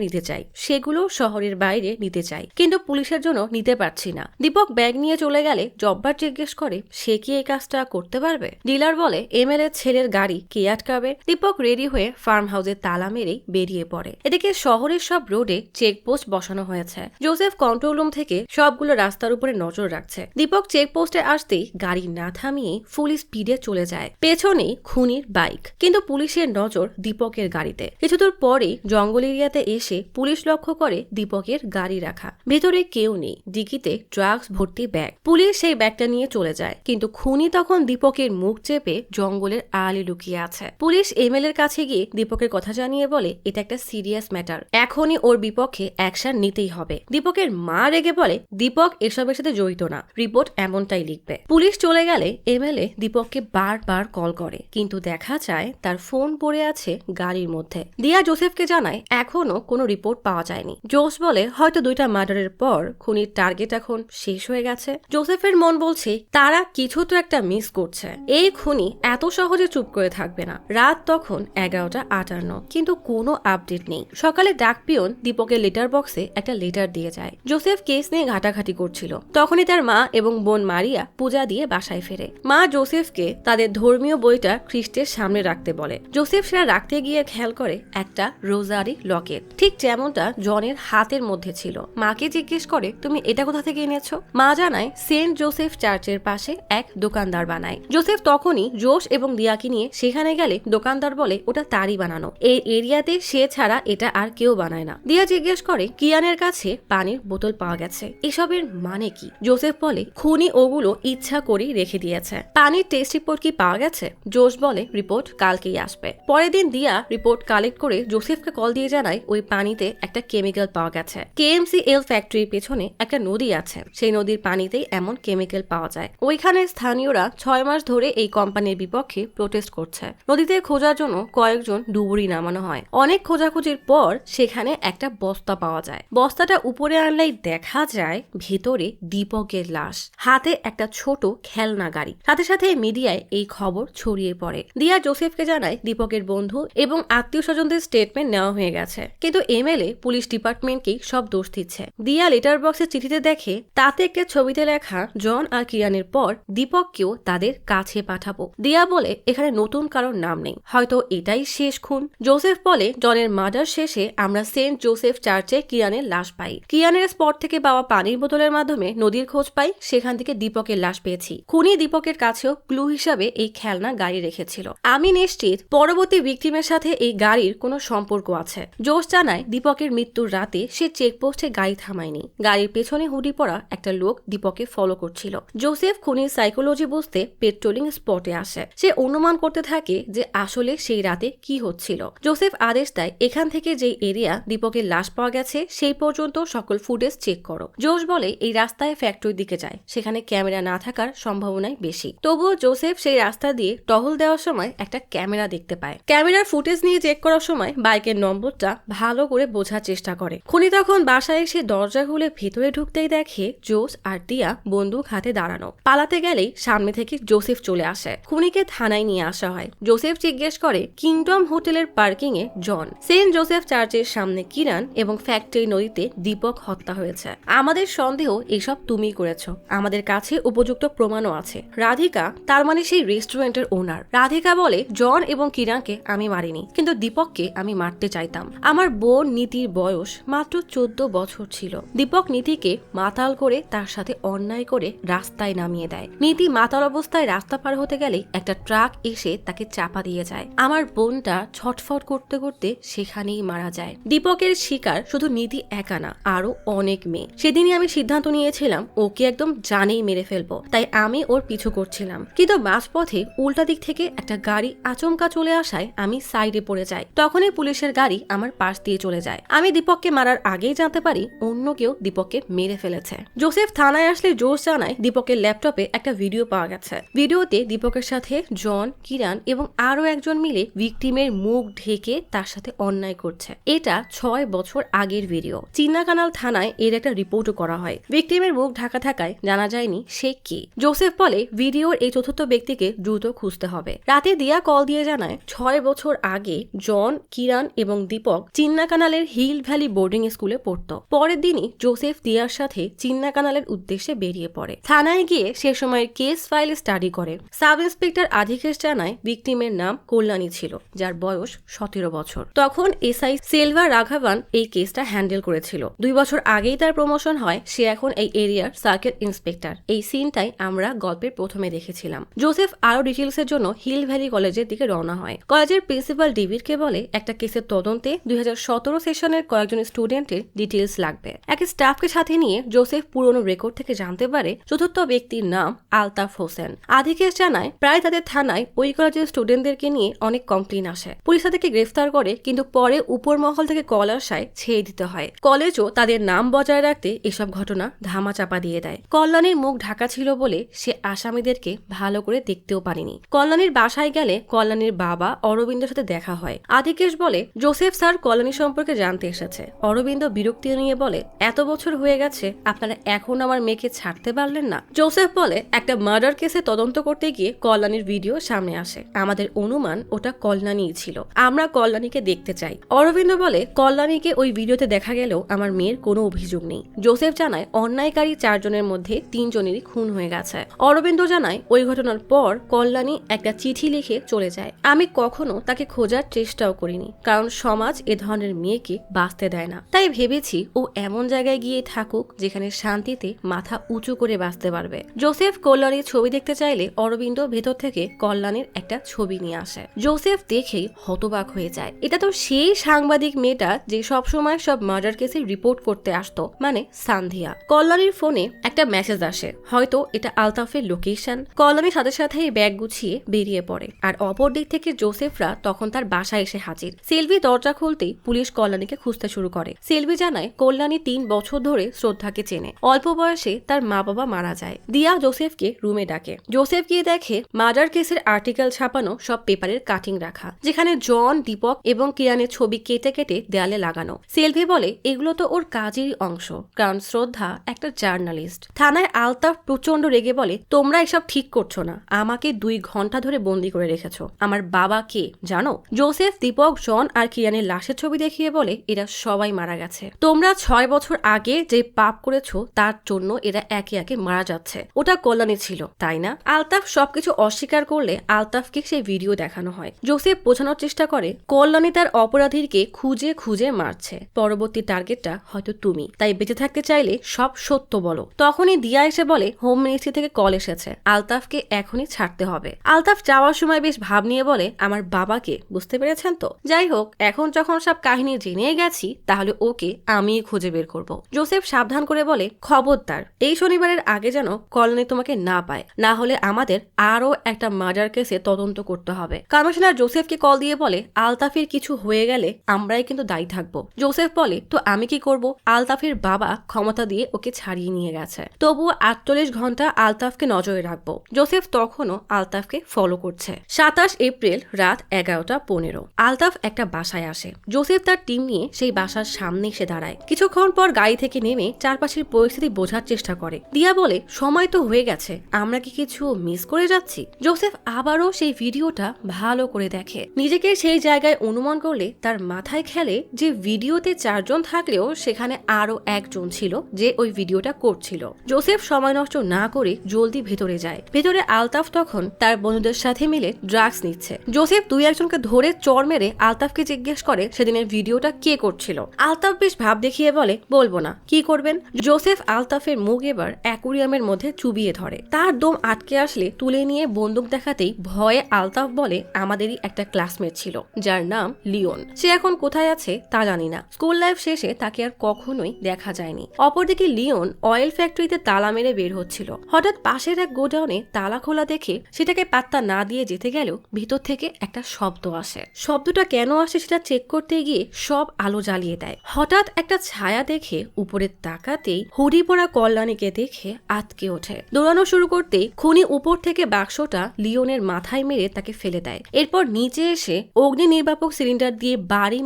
নিতে চাই, কিন্তু পুলিশের জন্য নিতে পারছি না। দীপক ব্যাগ নিয়ে চলে গেলে জব্বার জিজ্ঞেস করে, সে কি এই কাজটা করতে পারবে? ডিলার বলে, এমএলএ ছেলের গাড়ি কে আটকাবে? দীপক রেডি হয়ে ফার্ম হাউসে তালা মেরেই বেরিয়ে পড়ে। এদিকে শহরের সব রোডে চেকপোস্ট বসানো হয়েছে। জোসেফ কন্ট্রোল রুম থেকে সবগুলো রাস্তার উপরে নজর রাখছে। দীপক চেকপোস্টে আসতেই গাড়ি না থামিয়ে ফুল স্পিডে চলে যায়। পেছনেই খুনির বাইক, কিন্তু পুলিশের নজর দীপকের গাড়িতে। কিছুদূর পরেই জঙ্গল এরিয়াতে এসে পুলিশ লক্ষ্য করে দীপকের গাড়ি রাখা, ভেতরে কেউ নেই, ডিকিতে ড্রাগস ভর্তি ব্যাগ। পুলিশ সেই ব্যাগটা নিয়ে চলে যায়, কিন্তু খুনি তখন দীপকের মুখ চেপে জঙ্গলের আড়ালে লুকিয়ে আছে। পুলিশ এমএলএর কাছে গিয়ে দীপকের কথা জানিয়ে বলে, এটা একটা সিরিয়াস ম্যাটার, এখনই ওর বিপক্ষে অ্যাকশন নিতেই হবে। দীপকের মা রেগে বলে, দীপক এসবের সাথে জড়িত না, রিপোর্ট এমনটাই লিখবে। পুলিশ চলে গেলে এমএলএ দীপককে বারবার কল করে, কিন্তু দেখা যায় তার ফোন পড়ে আছে গাড়ির মধ্যে। দিয়া জোসেফকে জানায় এখনো কোনো রিপোর্ট পাওয়া যায়নি। জোস বলে, হয়তো 2টা মার্ডারের পর খুনির টার্গেট এখন শেষ হয়ে গেছে। জোসেফের মন বলছে, তারা কিছু তো একটা মিস করছে, এই খুনি এত সহজে চুপ করে থাকবে না। রাত তখন 11:58, কিন্তু কোনো আপডেট নেই। সকালে ডাক পিয়ন দীপকের লেটার বক্সে একটা লেটার দিয়ে যায়। জোসেফ কেস নিয়ে ঘাটাঘাটি করছিল, তখনই তার মা এবং বোন মারিয়া পূজা দিয়ে বাসায় ফেরে। মা জোসেফকে তাদের ধর্মীয় বইটা খ্রিস্টের সামনে রাখতে বলে। জোসেফ সেটা রাখতে গিয়ে খেয়াল করে একটা রোজারি লকেট, ঠিক যেমনটা জনের হাতের মধ্যে ছিল। মাকে জিজ্ঞেস করে, তুমি এটা কোথা থেকে এনেছো? মা জানায় সেন্ট জোসেফ চার্চের পাশে এক দোকানদার বানায়। জোসেফ তখনই জোশ এবং দিয়াকে নিয়ে সেখানে গেলে দোকানদার বলে ওটা তারই বানানো, এই এরিয়াতে সে ছাড়া এটা আর কেউ বানায় না। দিয়া জিজ্ঞেস করে, কিয়ানের কাছে কাছে পানির বোতল পাওয়া গেছে। এসবের মানে কি? জোসেফ বলে খুনি ওগুলো ইচ্ছা করেই রেখে দিয়েছে। পানির টেস্ট রিপোর্ট কি পাওয়া গেছে? জোস বলে রিপোর্ট কালকেই আসবে। পরের দিন দিয়া রিপোর্ট কালেক্ট করে জোসেফকে কল দিয়ে জানায় ওই পানিতে একটা কেমিক্যাল পাওয়া গেছে। KMCL ফ্যাক্টরির পেছনে একটা নদী আছে, সেই নদীর পানিতেই এমন কেমিক্যাল পাওয়া যায়। ওইখানে স্থানীয়রা 6 মাস ধরে এই কোম্পানির বিপক্ষে প্রোটেস্ট করছে। নদীতে খোঁজার জন্য কয়েকজন ডুবুরি নামানো হয়। অনেক খোঁজাখুঁজির পর সেখানে একটা বস্তা পাওয়া যায়। বস্তাটা উপরে আনলেই দেখা যায় ভেতরে দীপকের লাশ, হাতে একটা ছোট খেলনা গাড়ি। সাথে সাথে মিডিয়ায় এই খবর ছড়িয়ে পড়ে। দিয়া জোসেফকে জানায় দীপকের বন্ধু এবং আত্মীয় স্বজনদের স্টেটমেন্ট নেওয়া হয়ে গেছে, কিন্তু MLA পুলিশ ডিপার্টমেন্টকেই সব দোষ দিচ্ছে। দিয়া লেটার বক্সের চিঠিতে দেখে তাতে একটা ছবিতে লেখা জন আর কিরানের পর দীপককেও তাদের কাছে পাঠাবো। দিয়া বলে এখানে নতুন কারোর নাম নেই, হয়তো এটাই শেষ খুন। জোসেফ বলে জনের মার্ডার শেষে আমরা সেন্ট জোসেফ চার্চে কিরানের লাশ পাই। কিরানের স্পট থেকে পাওয়া পানির বোতলের মাধ্যমে নদীর খোঁজ পাই, সেখান থেকে দীপকের লাশ পেয়েছি। খুনি দীপকের কাছেও ক্লু হিসাবে এই খেলনা গাড়ি রেখেছিল। আমি নিশ্চিত পরবর্তী ভিকটিমের সাথে এই গাড়ির কোনো সম্পর্ক আছে। জোস জানায় দীপকের মৃত্যুর রাতে সে চেকপোস্টে গাড়ি থামায়নি। গাড়ির পেছনে হুডি পরা একটা লোক দীপককে ফলো করছিল। জোসেফ খুনির সাইকোলজি বুঝতে পেট্রোলিং স্পটে আসে। সে অনুমান করতে থাকে যে আসলে সেই রাতে কি হচ্ছিল। জোসেফ আদেশ দেয় এখান থেকে যে এরিয়া দীপকের লাশ পাওয়া গেছে সেই পর্যন্ত সকল ফুটেজ চেক করো। জোস বলে এই রাস্তায় ফ্যাক্টরির দিকে যায়, সেখানে ক্যামেরা না থাকার সম্ভাবনাই বেশি। তবুও জোসেফ সেই রাস্তা দিয়ে টহল দেওয়ার সময় একটা ক্যামেরা দেখতে পায়। ক্যামেরার ফুটেজ নিয়ে চেক করার সময় বাইকের নম্বরটা ভালো করে বোঝার চেষ্টা করে। খুনি তখন বাসায় এসে দরজা খুলে ভেতরে ঢুকতেই দেখে জোস আর দিয়া বন্দুক হাতে দাঁড়ানো। পালাতে গেলেই সামনে থেকে জোসেফ চলে আসে। খুনিকে থানায় নিয়ে আসা হয়। জোসেফ জিজ্ঞেস করে কিংডম হোটেলের পার্কিং এ জন, সেন্ট জোসেফ চার্চের সামনে কিরান এবং ফ্যাক্টরি নদীতে দীপক হত্যা হয়েছে। আমাদের সন্দেহ এসব তুমিই করেছ। আমাদের কাছে উপযুক্ত প্রমাণও আছে। রাধিকা, তার মানে সেই রেস্টুরেন্টের ওনার। রাধিকা বলে জন এবং কিরানকে আমি মারিনি, কিন্তু দীপককে আমি মারতে চাইতাম। আমার বোন নীতির বয়স মাত্র 14 বছর ছিল। দীপক নীতিকে মাতাল করে তার সাথে অন্যায় করে রাস্তায় নামিয়ে দেয়। নীতি মাতাল অবস্থায় রাস্তা পার হতে গেলে একটা ট্রাক এসে তাকে চাপা দিয়ে যায়। আমার বোনটা ছটফট করতে করতে সেখানেই মারা যায়। দীপকের শিকার শুধু নীতি একা না, আরো অনেক মেয়ে। সেদিনই আমি সিদ্ধান্ত নিয়েছিলাম ওকে একদম জানেই মেরে ফেলবো, তাই আমি ওর পিছু করছিলাম। কিন্তু মাঝপথে উল্টা দিক থেকে একটা গাড়ি আচমকা চলে আসায় আমি সাইডে পড়ে যাই। তখনই পুলিশের গাড়ি আমার পাশ দিয়ে চলে যায়। আমি দীপককে মারার আগেই জানতে পারি অন্য কেউ দীপককে মেরে ফেলেছে। জোসেফ থানায় আসলে জোস জানায় দীপকের ল্যাপটপে একটা ভিডিও পাওয়া গেছে। ভিডিওতে দীপকের সাথে জন, কিরান এবং আরো একজন মিলে ভিকটিমের মুখ ঢেকে তার সাথে অন্যায় করছে। এটা 6 বছর আগের ভিডিও। চিন্নাকানাল থানায় এর একটা রিপোর্টও করা হয়। ভিকটিমের মুখ ঢাকা থাকায় জানা যায়নি সে কে। জোসেফ বলে ভিডিওর এই চতুর্থ ব্যক্তিকে দ্রুত খুঁজতে হবে। রাতে দিয়া কল দিয়ে জানায় 6 বছর আগে জন, কিরান এবং দীপক চিন্নাকানালের হিল ভ্যালি বোর্ডিং স্কুলে পড়তো। পরের দিনই জোসেফ দিয়ার সাথে চিন্নাকানালের উদ্দেশ্যে বেরিয়ে পড়ে। থানায় গিয়ে সে সময়ের কেস ফাইল স্টাডি করে। সাব ইন্সপেক্টর আধিকেশ জানায় ভিকটিমের নাম কল্যাণী ছিল, যার বয়স 17 বছর। তখন SI সেলভা রাঘাভান এই কেসটা হ্যান্ডেল করেছিল। 2 বছর আগেই তার প্রমোশন হয়, সে এখন এই এরিয়ার সার্কেল ইন্সপেক্টর। এই সিনটাই আমরা গল্পের প্রথমে দেখেছিলাম। জোসেফ আরো ডিটেলসের জন্য হিল ভ্যালি কলেজের দিকে রওনা হয়। কলেজের প্রিন্সিপাল ডেভিডকে বলে একটা কেসের তদন্তে 2017 সেশনের কয়েকজন স্টুডেন্টের ডিটেলস লাগবে। এক স্টাফকে সাথে নিয়ে জোসেফ পুরনো রেকর্ড থেকে জানতে পারে চতুর্থ ব্যক্তির নাম আলতাফ হোসেন। আধিকেশ জানায় প্রায় তাদের থানায় ওই কলেজের স্টুডেন্টদেরকে নিয়ে অনেক কমপ্লেইন আসে। পুলিশ তাদেরকে গ্রেফতার করে, কিন্তু পরে উপর মহল থেকে কল আসায় ছেড়ে দিতে হয়। কলেজও তাদের নাম বজায় রাখতে এসব ঘটনা ধামাচাপা দিয়ে দেয়। কল্যাণীর মুখ ঢাকা ছিল বলে সে আসামিদেরকে ভালো করে দেখতেও পারেনি। কল্যাণীর বাসায় গেলে কল্যাণীর বাবা অরবিন্দের সাথে দেখা হয়। আধিকেশ বলে জোসেফ স্যার কল্যাণী সম্পর্কে জানতে এসেছে। অরবিন্দ বিরক্তি নিয়ে বলে এত বছর হয়ে গেছে, আপনারা এখন আমার মেয়েকে ছাড়তে পারলেন না। জোসেফ বলে একটা মার্ডার কেসে তদন্ত করতে গিয়ে কল্যাণীর ভিডিও সামনে আসে। আমাদের অনুমান ওটা কল্যাণীই ছিল। আমরা কল্যাণীকে দেখতে চাই। অরবিন্দ বলে কল্যাণীকে ওই ভিডিওতে দেখা গেলেও আমার মেয়ের কোনো অভিযোগ নেই। জোসেফ জানায় অন্যায়কারী 4 জনের মধ্যে 3 জনেরই খুন হয়ে গেছে। অরবিন্দ জানায় ওই ঘটনার পর কল্যাণী একটা চিঠি লিখে চলে যায়। আমি কখনো তাকে খোঁজার চেষ্টাও করিনি, কারণ সমাজ এ ধরনের মেয়েকে বাঁচতে দেয় না। তাই ভেবেছি ও এমন জায়গায় গিয়ে থাকুক যেখানে শান্তিতে মাথা উঁচু করে বাঁচতে পারবে। জোসেফ কল্যাণীর ছবি দেখতে চাইলে অরবিন্দ ভেতর থেকে কল্যাণীর একটা ছবি নিয়ে আসে। জোসেফ দেখেই হতবাক হয়ে যায়। এটা তো সেই সাংবাদিক মেয়েটা যে সবসময় সব মার্ডার কেসে রিপোর্ট করতে আসতো, মানে সান্ধিয়া। কল্যাণীর ফোনে একটা মেসেজ আসে, হয়তো এটা আলতাফের লোকেশন। কল্যাণীর সাথে সাথেই ব্যাগ গুছিয়ে বেরিয়ে পড়ে। আর অপর দিক থেকে জোসেফরা তখন তার বাসায় এসে হাজির। সেলভি দরজা খুলতেই পুলিশ কল্যাণীকে খুঁজতে শুরু করে। সেলভি জানায় কল্যাণী 3 বছর ধরে শ্রদ্ধাকে চেনে। অল্প বয়সে তার মা বাবা মারা যায়। দিয়া জোসেফকে রুমে ডাকে। জোসেফ গিয়ে দেখে মার্ডার কেসের আর্টিকেল ছাপানো সব পেপারের কাটিং রাখা, যেখানে জন, দীপক এবং কিরানের ছবি কেটে কেটে দেয়ালে লাগানো। সেলভি বলে এগুলো তো ওর কাজেরই অংশ, কারণ শ্রদ্ধা একটা জার্নালিস্ট। থানায় আলতাফ প্রচন্ড রেগে বলে, তোমরা এসব ঠিক করছো না, আমাকে 2 ঘন্টা ধরে বন্দি করে রেখেছো। আমার বাবা কে জানো? জোসেফ, দীপক, জন আর কিরানের লাশের ছবি দেখিয়ে বলে এরা সবাই মারা গেছে। তোমরা 6 বছর আগে যে পাপ করেছো তার জন্য এরা একে একে মারা যাচ্ছে। ওটা কল্যাণী ছিল, তাই না? আলতাফ সবকিছু অস্বীকার করলে আলতাফকে সেই ভিডিও দেখানো হয়। জোসেফ বোঝানোর চেষ্টা করে কল্যাণী তার অপরাধীকে খুঁজে খুঁজে মারছে। পরবর্তী টার্গেটটা হয়তো তুমি, তাই বেঁচে থাকতে চাইলে সব সত্য বলো। তখনই দিয়া এসে বলে হোম মিনিস্ট্রি থেকে কল এসেছে, আলতাফকে এখনই ছাড়তে হবে। আলতাফ যাওয়ার সময় বেশ ভাব নিয়ে বলে, আমার বাবাকে বুঝতে পেরেছেন তো? যাই হোক, এখন যখন সব কাহিনী জেনে গেছি তাহলে ওকে আমি খুঁজে বের করব। জোসেফ সাবধান করে বলে, খবরদার এই শনিবারের আগে যেন কল্যাণী তোমাকে না পায়, না হলে আমাদের আরো একটা মার্ডার কেসে তদন্ত করতে হবে। কমিশনার জোসেফকে কল দিয়ে বলে আলতাফের কিছু হয়ে গেলে আমরাই কিন্তু দায়ী থাকবো। জোসেফ বলে, তো আমি কি করব? আলতাফের বাবা ক্ষমতা দিয়ে ওকে ছাড়িয়ে নিয়ে গেছে, তবুও 48 ঘন্টা আলতাফকে নজরে রাখবো। জোসেফ তখনও আলতাফকে ফলো করছে। 27 এপ্রিল রাত 11:15 আলতাফ একটা বাসায় আসে। জোসেফ তার টিম নিয়ে সেই বাসার সামনে এসে দাঁড়ায়। কিছুক্ষণ পর গাড়ি থেকে নেমে চারপাশের পরিস্থিতি বোঝার চেষ্টা করে। দিয়া বলে, সময় তো হয়ে গেছে, আমরা কি কিছু মিস করে যাচ্ছি? জোসেফ আবারও সেই ভিডিওটা ভালো করে দেখে। নিজেকে সেই জায়গায় অনুমান করলে তার মাথায় খেলে যে ভিডিওতে 4 জন থাকলেও সেখানে আরো একজন ছিল যে ওই ভিডিওটা করছিল। জোসেফ সময় নষ্ট না করে জলদি ভেতরে যায়। ভেতরে আলতাফ তখন তার বন্ধুদের সাথে মিলে ড্রাগস নিচ্ছে। জোসেফ 2-1জনকে ধরে চড় মেরে আলতাফকে জিজ্ঞেস করে সেদিনের ভিডিওটা কে করছিল। আলতাফ বেশ ভাব দেখিয়ে বলে, বলবো না। কি করবেন? জোসেফ আলতাফের মুখ এবার অ্যাকুরিয়ামের মধ্যে চুবিয়ে ধরে। তার দম আটকে আসলে তুলে নিয়ে বন্দুক দেখাতেই ভয়ে আলতাফ বলে, আমাদেরই একটা ক্লাসমেট ছিল যার নাম লিওন, সে এখন কোথায় আছে তা জানি না। স্কুল লাইফ শেষে তাকে আর কখনোই দেখা যায়নি। অপরদিকে লিওন অয়েল ফ্যাক্টরিতে তালা মেরে বের হচ্ছিল। হঠাৎ পাশের এক গোডাউনে তালা খোলা দেখে সেটাকে পাত্তা না দিয়ে যেতে গেলেও ভিতর থেকে একটা শব্দ আসে। শব্দটা কেন আসে সেটা চেক করতে গিয়ে সব আলো জ্বালিয়ে দেয়। হঠাৎ একটা ছায়া দেখে উপরে তাকাতেই হুডি পরা কল্যাণীকে দেখে আটকে ওঠে। দৌড়ানো শুরু করতেই খুনি উপর থেকে বাক্সটা লিওনের মাথায় মেরে তাকে ফেলে দেয়। এরপর নিচে এসে অগ্নি নির্বাপক সিলিন্ডার দিয়ে বাড়ি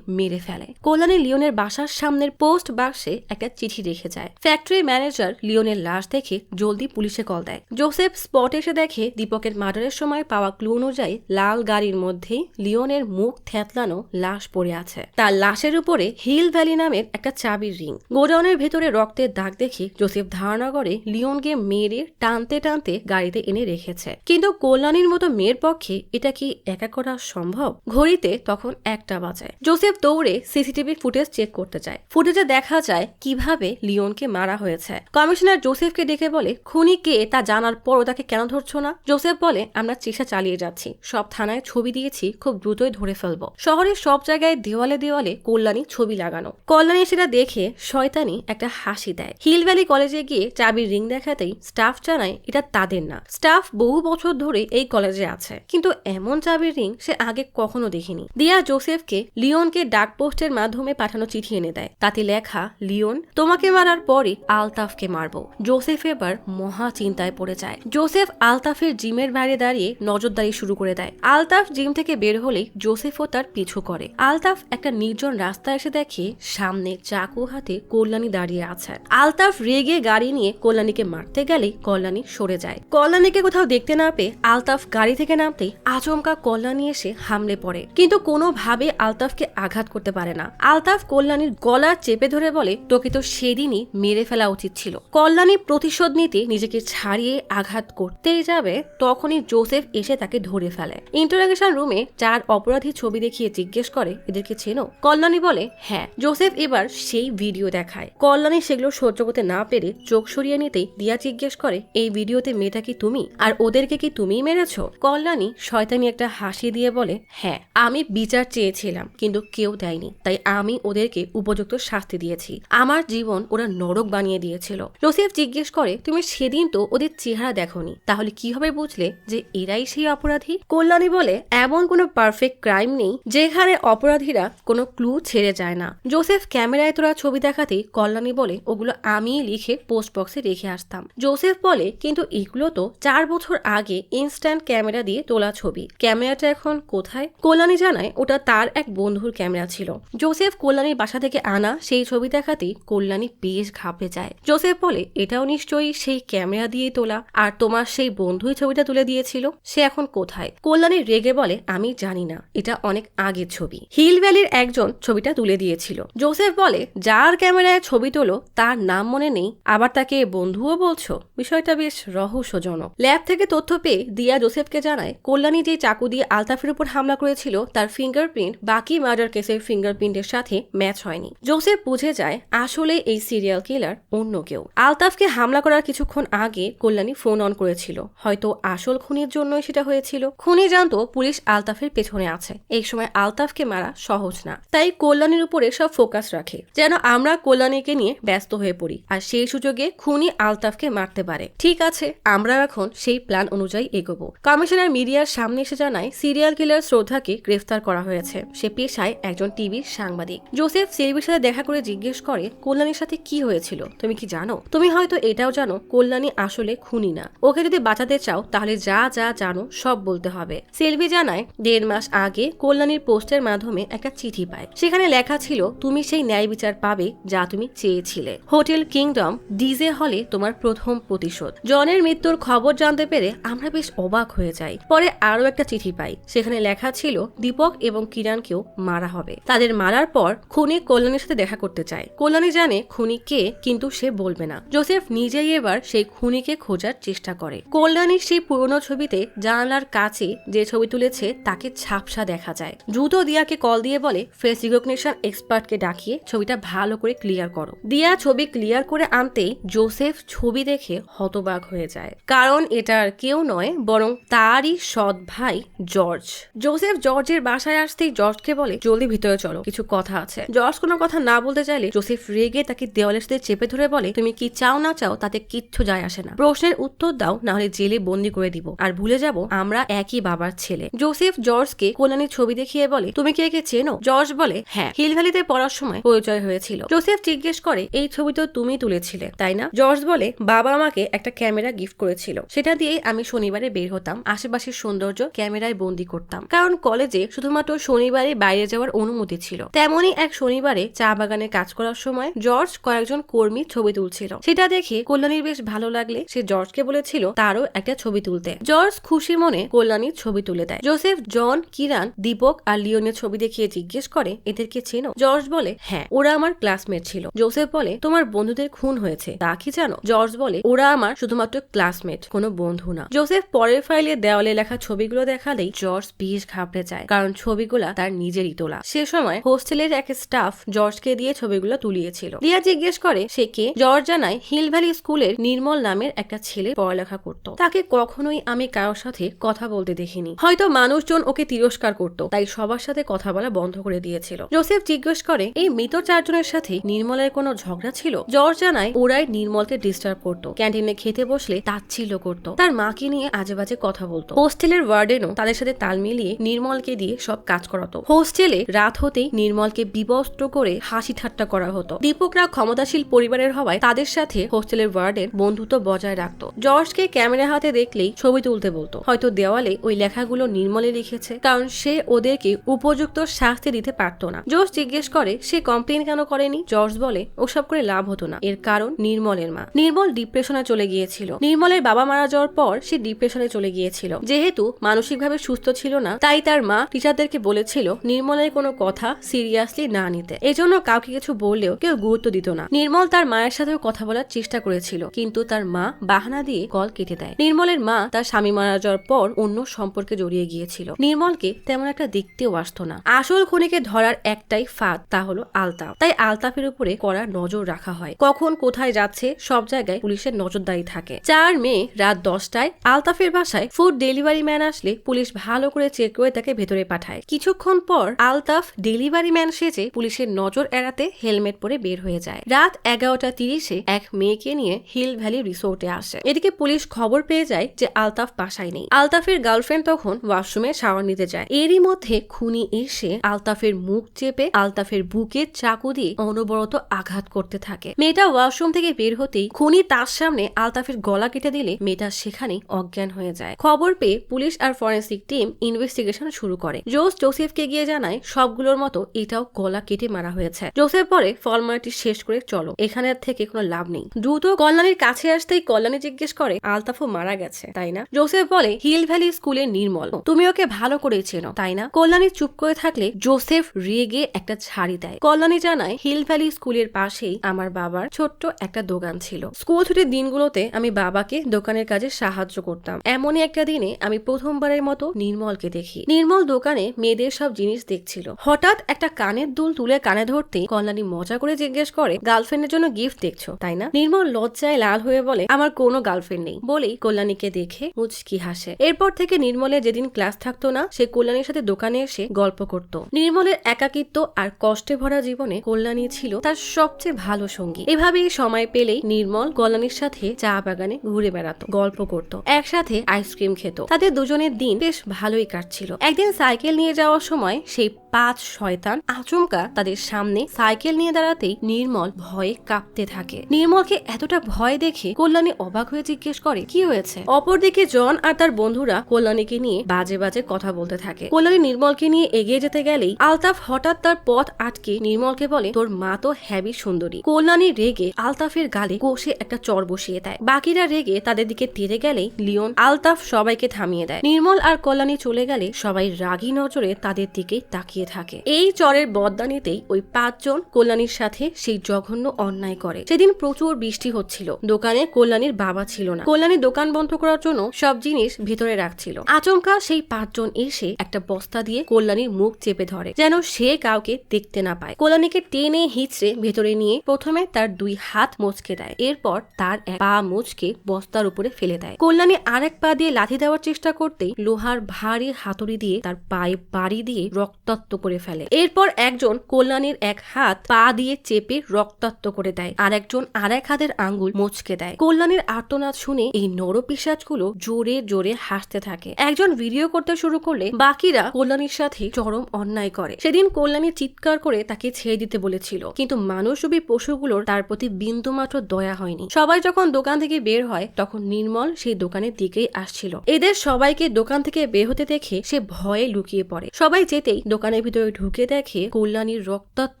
মেরে ফেলে। কল্যাণী লিওনের বাসার সামনের পোস্ট বাক্সে একটা চিঠি রেখে যায়। ফ্যাক্টরি ম্যানেজার লিওনের লাশ দেখে জলদি পুলিশে কল দেয়। জোসেফ স্পটে এসে দেখে দীপকের মার্ডারের সময় পাওয়া ক্লু অনুযায়ী লাল গাড়ির মধ্যেই লিওনের মুখ থ্যাতলানো লাশ পড়ে আছে। তার লাশের উপরে হিল ভ্যালি নামের একটা চাবির রিং। গোডাউনের ভেতরে রক্তের দাগ দেখে জোসেফ ধারণা করে লিওনকে মেরে টানতে টানতে গাড়িতে এনে রেখেছে। কিন্তু কল্যাণীর মতো মেয়ের পক্ষে এটা কি একা করা সম্ভব? ঘড়িতে তখন 1টা বাজে। জোসেফ দৌড়ে সিসিটিভি ফুটেজ চেক করতে যায়। ফুটেজে দেখা যায় কিভাবে লিওনকে মারা হয়েছে। কমিশনার জোসেফকে ডেকে বলে, খুনি কে তা জানার পরও তাকে কেন ধরছো না? জোসেফ বলে, আমরা চেষ্টা চালিয়ে যাচ্ছি, সব থানায় ছবি দিয়েছি, খুব দ্রুতই ধরে ফেলবো। শহরের সব জায়গায় দেওয়ালে দেওয়ালে কল্যাণী ছবি লাগানো। কল্যাণী সেটা দেখে শয়তানি একটা হাসি দেয়। হিল ভ্যালি কলেজে গিয়ে চাবির রিং দেখাতেই স্টাফ জানায় এটা তাদের না। স্টাফ বহু বছর ধরে এই কলেজে আছে, কিন্তু এমন চাবির রিং সে আগে কখনো দেখিনি। দিয়া জোসেফকে লিওনকে ডাক পোস্টের মাধ্যমে পাঠানো চিঠি এনে দেয়। তাতে লেখা, লিওন, তোমাকে মারার পরে আলতাফকে মারবো। জোসেফ এবার মহা চিন্তায় পড়ে যায়। জোসেফ আলতাফের জিমের বাইরে দাঁড়িয়ে নজরদারি শুরু করে দেয়। আলতাফ জিম থেকে বের হলেই জোসেফও তার পিছু করে। আলতাফ একটা নির্জন রাস্তায় এসে দেখে সামনে চাকু হাতে কল্যাণী দাঁড়িয়ে আছে। আলতাফ রেগে গাড়ি নিয়ে কল্যাণীকে মারতে গেলেই কল্যাণী সরে যায়। কল্যাণীকে কোথাও দেখতে না পেয়ে আলতাফ গাড়ি থেকে নামতেই আচমকা কল্যাণী এসে হামলে পড়ে, কিন্তু কোনোভাবে আলতাফকে আঘাত করতে পারে না। আলতাফ কল্যাণীর গলা চেপে ধরে বলে, তোকে তো সেদিনই মেরে ফেলা উচিত ছিল। কল্যাণী প্রতিশোধ নিতে নিজেকে ছাড়িয়ে আঘাত করতেই যাবে, তখনই জোসেফ এসে তাকে ধরে ফেলে। ইন্টারোগেশন রুমে 4 অপরাধী ছবি দেখিয়ে জিজ্ঞেস করে, এদেরকে চেনো? কল্যাণী বলে, হ্যাঁ। জোসেফ এবার সেই ভিডিও দেখায়। কল্যাণী সেগুলো সহ্য করতে না পেরে চোখ সরিয়ে নিতেই দিয়া জিজ্ঞেস করে, এই ভিডিওতে মেয়েটা কি তুমি? আর ওদেরকে কি তুমিই মেরেছো? কল্যাণী শয়তানি একটা হাসি দিয়ে বলে, হ্যাঁ, আমি বিচার চেয়েছিলাম কিন্তু কেউ দেয়নি, তাই আমি ওদেরকে উপযুক্ত উপযুক্ত শাস্তি দিয়েছি। আমার জীবন ওরা নরক বানিয়ে দিয়েছিল। জোসেফ জিজ্ঞেস করে, তুমি সেদিন তো ওদের চেহারা দেখোনি, তাহলে কিভাবে বুঝলে যে এরাই সেই অপরাধী? কল্যাণী বলে, এমন কোনো পারফেক্ট ক্রাইম নেই যেখানে অপরাধীরা কোনো ক্লু ছেড়ে যায় না। জোসেফ ক্যামেরায় তোলা ছবি দেখাতেই কল্যাণী বলে, ওগুলো আমিই লিখে পোস্ট বক্সে রেখে আসতাম। জোসেফ বলে, কিন্তু এগুলো তো 4 বছর আগে ইনস্ট্যান্ট ক্যামেরা দিয়ে তোলা ছবি, ক্যামেরাটা এখন কোথায়? কল্যাণী জানায় ওটা তার এক বন্ধুর ক্যামেরা ছিল। জোসেফ কল্যাণীর বাসা থেকে আনা সেই ছবি দেখাতেই কল্যাণী বেশ ঘাবড়ে যায়। জোসেফ বলে, এটাও নিশ্চয়ই সেই ক্যামেরা দিয়ে তোলা, আর তোমার সেই বন্ধুই ছবিটা তুলে দিয়েছিল, সে এখন কোথায়? কল্যাণী রেগে বলে, আমি জানি না, এটা অনেক আগের ছবি। হিল ভ্যালির একজন ছবিটা তুলে দিয়েছিল। জোসেফ বলে, যার ক্যামেরায় ছবি তোলো তার নাম মনে নেই, আবার তাকে বন্ধুও বলছো? বিষয়টা বেশ রহস্যজনক। ল্যাব থেকে তথ্য পেয়ে দিয়া জোসেফকে জানায়, কল্যাণী যে চাকু দিয়ে আলতাফের উপর হামলা করেছিল তার ফিঙ্গারপ্রিন্ট বাকি মার্ডার কেসের ফিঙ্গারপ্রিন্টের সাথে ম্যাচ হয়নি। জোসেফ বুঝে যায় আসলে এই সিরিয়াল কিলার অন্য কেউ। আলতাফকে হামলা করার কিছুক্ষণ আগে কল্যাণী ফোন অন করেছিল, হয়তো আসল খুনির জন্যই সেটা হয়েছিল। খুনি জানতো পুলিশ আলতাফের পেছনে আছে, এই সময় আলতাফকে মারা সহজ না, তাই কল্যাণীর উপরে সব ফোকাস রাখে যেন আমরা কল্যাণীকে নিয়ে ব্যস্ত হয়ে পড়ি, আর সেই সুযোগে খুনি আলতাফকে মারতে পারে। ঠিক আছে, আমরা এখন সেই প্ল্যান অনুযায়ী এগোবো। কমিশনার মিডিয়ার সামনে এসে জানায় সিরিয়াল কিলার শ্রদ্ধাকে গ্রেফতার করা হয়েছে। সে পেশায় একজন টিভির সাংবাদিক। জোসেফ সেলভির সাথে দেখা করে জিজ্ঞেস করে, কল্যাণীর সাথে কি হয়েছিল তুমি কি জানো? তুমি হয়তো এটাও জানো কল্যাণী আসলে খুনি না, ওকে যদি বাঁচাতে চাও তাহলে যা যা জানো সব বলতে হবে। সেলভি জানায় 1.5 মাস আগে কল্যাণীর পোস্টের মাধ্যমে একটা চিঠি পায়, সেখানে লেখা ছিল তুমি সেই ন্যায় বিচার পাবে যা তুমি চেয়েছিলে। হোটেল কিংডম ডিজে হলে তোমার প্রথম প্রতিশোধ। জনের মৃত্যুর খবর জানতে পেরে আমরা বেশ অবাক হয়ে যাই। পরে আরো একটা চিঠি পাই, সেখানে লেখা ছিল দীপক এবং কিরণকেও মারা হবে। তাদের মারার পর খুনি কল্যাণীর সাথে দেখা করতে চায়। কল্যাণী জানে খুনি কে, কিন্তু সে বলবে না। জোসেফ নিজেই এবার সেই খুনিকে খোঁজার চেষ্টা করে। কল্যাণীর সেই পুরনো ছবিতে জানালার কাছে যে ছবি তুলেছে তাকে ঝাপসা দেখা যায়। দ্রুত দিয়াকে কল দিয়ে বলে ফেস রিকগনিশন এক্সপার্টকে ডাকিয়ে ছবিটা ভালো করে ক্লিয়ার করো। দিয়া ছবি ক্লিয়ার করে আনতেই জোসেফ ছবি দেখে হতবাক হয়ে যায়, কারণ এটা আর কেউ নয় বরং তারই সৎ ভাই জর্জ। জোসেফ জর্জের বাসায় আসতেই জর্জকে বলে জলদি ভিতরে চলো, কিছু কথা আছে। জর্জ কোনো কথা না বলতে চাইলে জোসেফ রেগে তাকে দেওয়ালের সাথে চেপে ধরে বলে তুমি কি চাও না চাও তাতে কিচ্ছু যায় আসে না, প্রশ্নের উত্তর দাও, না হলে জেলে বন্দি করে দিব, আর ভুলে যাব আমরা একই বাবার ছেলে। জোসেফ জর্জকে কল্যাণীর ছবি দেখিয়ে বলে তুমি কি একে চেনো? জর্জ বলে হ্যাঁ, হিল ভ্যালিতে পড়ার সময় পরিচয় হয়েছিল। জোসেফ জিজ্ঞেস করে এই ছবি তো তুমি তুলেছিলে তাই না? জর্জ বলে বাবা আমাকে একটা ক্যামেরা গিফট করেছিল, সেটা দিয়েই আমি শনিবারে বের হতাম, আশেপাশের সৌন্দর্য ক্যামেরায় বন্দি করতাম, কারণ কলেজে শুধুমাত্র শনিবারে বাইরে যাওয়ার অনুমতি ছিল। তেমনই এক শনিবারে চা বাগানে কাজ করার সময় জর্জ কয়েকজন কর্মী ছবি তুলছিল, সেটা দেখে কল্যাণীর বেশ ভালো লাগলে সে জর্জকে বলেছিল তারও একটা ছবি তুলতে। জর্জ খুশি মনে কল্যাণীর ছবি তুলে দেয়। জোসেফ জন, কিরান, দীপক আর লিওনের ছবি দেখিয়ে জিজ্ঞেস করে এদেরকে চেনো? জর্জ বলে হ্যাঁ, ওরা আমার ক্লাসমেট ছিল। জোসেফ বলে তোমার বন্ধুদের খুন হয়েছে তা কি জানো? জর্জ বলে ওরা আমার শুধুমাত্র ক্লাসমেট, কোনো বন্ধু না। জোসেফ পরের ফাইলে দেওয়ালে লেখা ছবিগুলো দেখালেই জর্জ বেশ ঘাবড়ে যায়, কারণ ছবিগুলা তার নিজেরই তোলা। সে সময় হোস্টেলের এক স্টাফ জর্জকে দিয়ে ছবিগুলো তুলিয়েছিল। দিয়া জিজ্ঞেস করে সে কে? জর্জ জানায় হিল ভ্যালি স্কুলের নির্মল নামের একটা ছেলে পড়ালেখা করত, তাকে কখনোই আমি কারোর সাথে কথা বলতে দেখিনি, হয়তো মানুষজন ওকে তিরস্কার করত, তাই সবার সাথে কথা বলা বন্ধ করে দিয়েছিল। জোসেফ জিজ্ঞেস করে এই মৃত 4 জনের সাথে নির্মলের কোনো ঝগড়া ছিল? জর্জ জানায় ওরাই নির্মলকে ডিস্টার্ব করত, ক্যান্টিনে খেতে বসলে তাচ্ছিল্য করত, তার মাকে নিয়ে আজে বাজে কথা বলতো। হোস্টেলের ওয়ার্ডেনও তাদের সাথে তাল মিলিয়ে নির্মলকে দিয়ে সব কাজ করাতো। হোস্টেলে রাত হতেই নির্মলকে বিবস্ত্র করে হাসি ঠাট্টা করা হতো। দীপকরা ক্ষমতাশীল পরিবারের হওয়ায় তাদের সাথে হোস্টেলের ওয়ার্ডেন বন্ধুত্ব বজায় রাখতো। জর্জকে ক্যামেরা হাতে দেখলেই ছবি তুলতে বলতো, হয়তো দেওয়ালে ওই লেখাগুলো নির্মলে লিখেছে, কারণ সে ওদেরকে উপযুক্ত শাস্তি দিতে পারতো না। জর্জ জিজ্ঞেস করে সে কমপ্লেন কেন করেনি? জর্জ বলে ওসব করে লাভ হতো না, এর কারণ নির্মলের মা। নির্মল ডিপ্রেশনে চলে গিয়েছিল। নির্মলের বাবা মারা যাওয়ার পর সে ডিপ্রেশনে চলে গিয়েছিল। যেহেতু মানসিকভাবে সুস্থ ছিল না, তাই তার মা টিচারদেরকে বলেছিল নির্মলের কোনো কথা সিরিয়াসলি না নিতে। এজন্য কাউকে কিছু বললেও কেউ গুরুত্ব দিত না। নির্মল তার মায়ের সাথেও কথা বলার চেষ্টা করেছিল, কিন্তু তার মা বাহানা দিয়ে কল কেটে দেয়। নির্মলের মা তার স্বামী মারা যাওয়ার পর অন্য সম্পর্কে জড়িয়ে গিয়েছিল। নির্মলকে তেমন একটা দেখতেও আসতো না। আসল খুনিকে ধরার একটাই ফাঁদ, তা হলো আলতাফ। তাই আলতাফের উপরে কড়া নজর রাখা হয়, কখন কোথায় যাচ্ছে সব জায়গায় পুলিশের নজরদারি থাকে। 4 মে রাত 10টায় আলতাফের বাসায় ফুড ডেলিভারি ম্যান আসলে পুলিশ ভালো করে চেক করে তাকে ভেতরে পাঠায়। কিছুক্ষণ পর আলতাফ ডেলিভারি ম্যান সেজে পুলিশের নজর নজর এড়াতে হেলমেট পরে বের হয়ে যায়। রাত 11:30 এক মেয়েকে নিয়ে হিল ভ্যালি রিসোর্টে আসে। এদিকে পুলিশ খবর পেয়ে যায় যে আলতাফ বাসায় নেই। আলতাফের গার্লফ্রেন্ড তখন ওয়াশরুমে শাওয়ার নিতে যায়। এরই মধ্যে খুনি এসে আলতাফের মুখ চেপে আলতাফের বুকে চাকু দিয়ে অনবরত আঘাত করতে থাকে। মেয়েটা ওয়াশরুম থেকে বের হতেই খুনি তার সামনে আলতাফের গলা কেটে দিলে মেয়েটা সেখানেই অজ্ঞান হয়ে যায়। খবর পেয়ে পুলিশ আর ফরেন্সিক টিম ইনভেস্টিগেশন শুরু করে। জোসেফকে গিয়ে জানায় সবগুলোর মতো এটাও গলা কেটে মারা হয়েছে। জোসেফ পরে ফর্মালিটি শেষ করে চলো, এখানে থেকে কোনো লাভ নেই। দ্রুত কল্যাণীর কাছে আসতেই কল্যাণী জিজ্ঞেস করে আলতাফও মারা গেছে তাই না? জোসেফ বলে হিল ভ্যালি স্কুলের নির্মল, তুমি ওকে ভালো করে চেনো তাই না? কল্যাণী চুপ করে থাকলে জোসেফ রেগে একটা ছাড়ি দেয়। কল্যাণী জানায় হিল ভ্যালি স্কুলের পাশেই আমার বাবার ছোট্ট একটা দোকান ছিল। স্কুল ছুটির দিনগুলোতে আমি বাবাকে দোকানের কাজে সাহায্য করতাম। এমনই একটা দিনে আমি প্রথমবারের মতো নির্মলকে দেখি। নির্মল দোকানে মেয়েদের সব জিনিস দেখছিল। হঠাৎ একটা কানের দুল তুলে কানে ধরতে কল্যাণী মজা করে জিজ্ঞেস করে গার্লফ্রেন্ডের জন্য গিফট দেখছো তাই না? নির্মল লজ্জায় লাল হয়ে বলে আমার কোনো গার্লফ্রেন্ড নেই। বলেই কল্যাণীকে দেখে মুচকি হাসে। এরপর থেকে নির্মলের যেদিন ক্লাস থাকতো না সে কল্যাণীর সাথে দোকানে এসে গল্প করত। নির্মলের একাকিত্ব আর কষ্টে ভরা জীবনে কল্যাণী ছিল তার সবচেয়ে ভালো সঙ্গী। এভাবেই সময় পেলেই নির্মল কল্যাণীর সাথে চা বাগানে ঘুরে বেড়াতো, গল্প করত, একসাথে আইসক্রিম খেত। তাদের দুজনের দিন বেশ ভালোই কাটছিল। একদিন সাইকেল নিয়ে যাওয়ার সময় সেই 5 শয়তান আচমকা তাদের সামনে সাইকেল নিয়ে দাঁড়াতেই নির্মল ভয়ে কাঁপতে থাকে। নির্মলকে এতটা ভয় দেখে কল্যাণী অবাক হয়ে জিজ্ঞেস করে কি হয়েছে? অপরদিকে জন আর তার বন্ধুরা কল্যাণীকে নিয়ে বাজে বাজে কথা বলতে থাকে। কল্যাণী নির্মলকে নিয়ে এগিয়ে যেতে গেলেই আলতাফ হঠাৎ তার পথ আটকে নির্মলকে বলে তোর মা তো হেভি সুন্দরী। কল্যাণী রেগে আলতাফের গালে কষে একটা চড় বসিয়ে দেয়। বাকিরা রেগে তাদের দিকে তেড়ে গেলেই লিওন আলতাফ সবাইকে থামিয়ে দেয়। নির্মল আর কল্যাণী চলে গেলে সবাই রাগী নজরে তাদের দিকে তাকিয়ে থাকে। এই চরের বদদানিতেই ওই 5 জন কল্যাণীর সাথে সেই জঘন্য অন্যায় করে। সেদিন প্রচুর বৃষ্টি হচ্ছিল। দোকানে কল্যাণীর বাবা ছিল না। কল্যাণী দোকান বন্ধ করার জন্য সব জিনিস ভিতরে রাখছিল। আচমকা সেই 5 জন এসে একটা বস্তা দিয়ে কল্যাণীর মুখ চেপে ধরে যেন সে কাউকে দেখতে না পায়। কল্যাণীকে টেনে হিচড়ে ভেতরে নিয়ে প্রথমে তার 2 হাত মুচকে দেয়। এরপর তার এক পা মুচকে বস্তার উপরে ফেলে দেয়। কল্যাণী আরেক পা দিয়ে লাথি দেওয়ার চেষ্টা করতেই লোহার ভারী হাতুড়ি দিয়ে তার পায়ে বাড়ি দিয়ে রক্তাক্ত করে ফেলে। এরপর একজন কল্যাণীর এক হাত পা দিয়ে চেপে রক্তাক্ত করে দেয়, আর একজন আরেক হাতের আঙ্গুল মুচকে দেয়। কল্যাণীর আর্তনাদ শুনে এই নরপিশাচগুলো জোরে জোরে হাসতে থাকে। একজন ভিডিও করতে শুরু করলে বাকিরা কল্যাণীর সাথে চরম অন্যায় করে। সেদিন কল্যাণী চিৎকার করে তাকে ছেড়ে দিতে বলেছিল, কিন্তু মানুষরূপী পশুগুলোর তার প্রতি বিন্দুমাত্র দয়া হয়নি। সবাই যখন দোকান থেকে বের হয় তখন নির্মল সেই দোকানের দিকেই আসছিল। এদের সবাইকে দোকান থেকে বের হতে দেখে সে ভয়ে লুকিয়ে পড়ে। সবাই যেতেই দোকানের ভিতরে ঢুকে দেখে কল্যাণীর রক্তাক্ত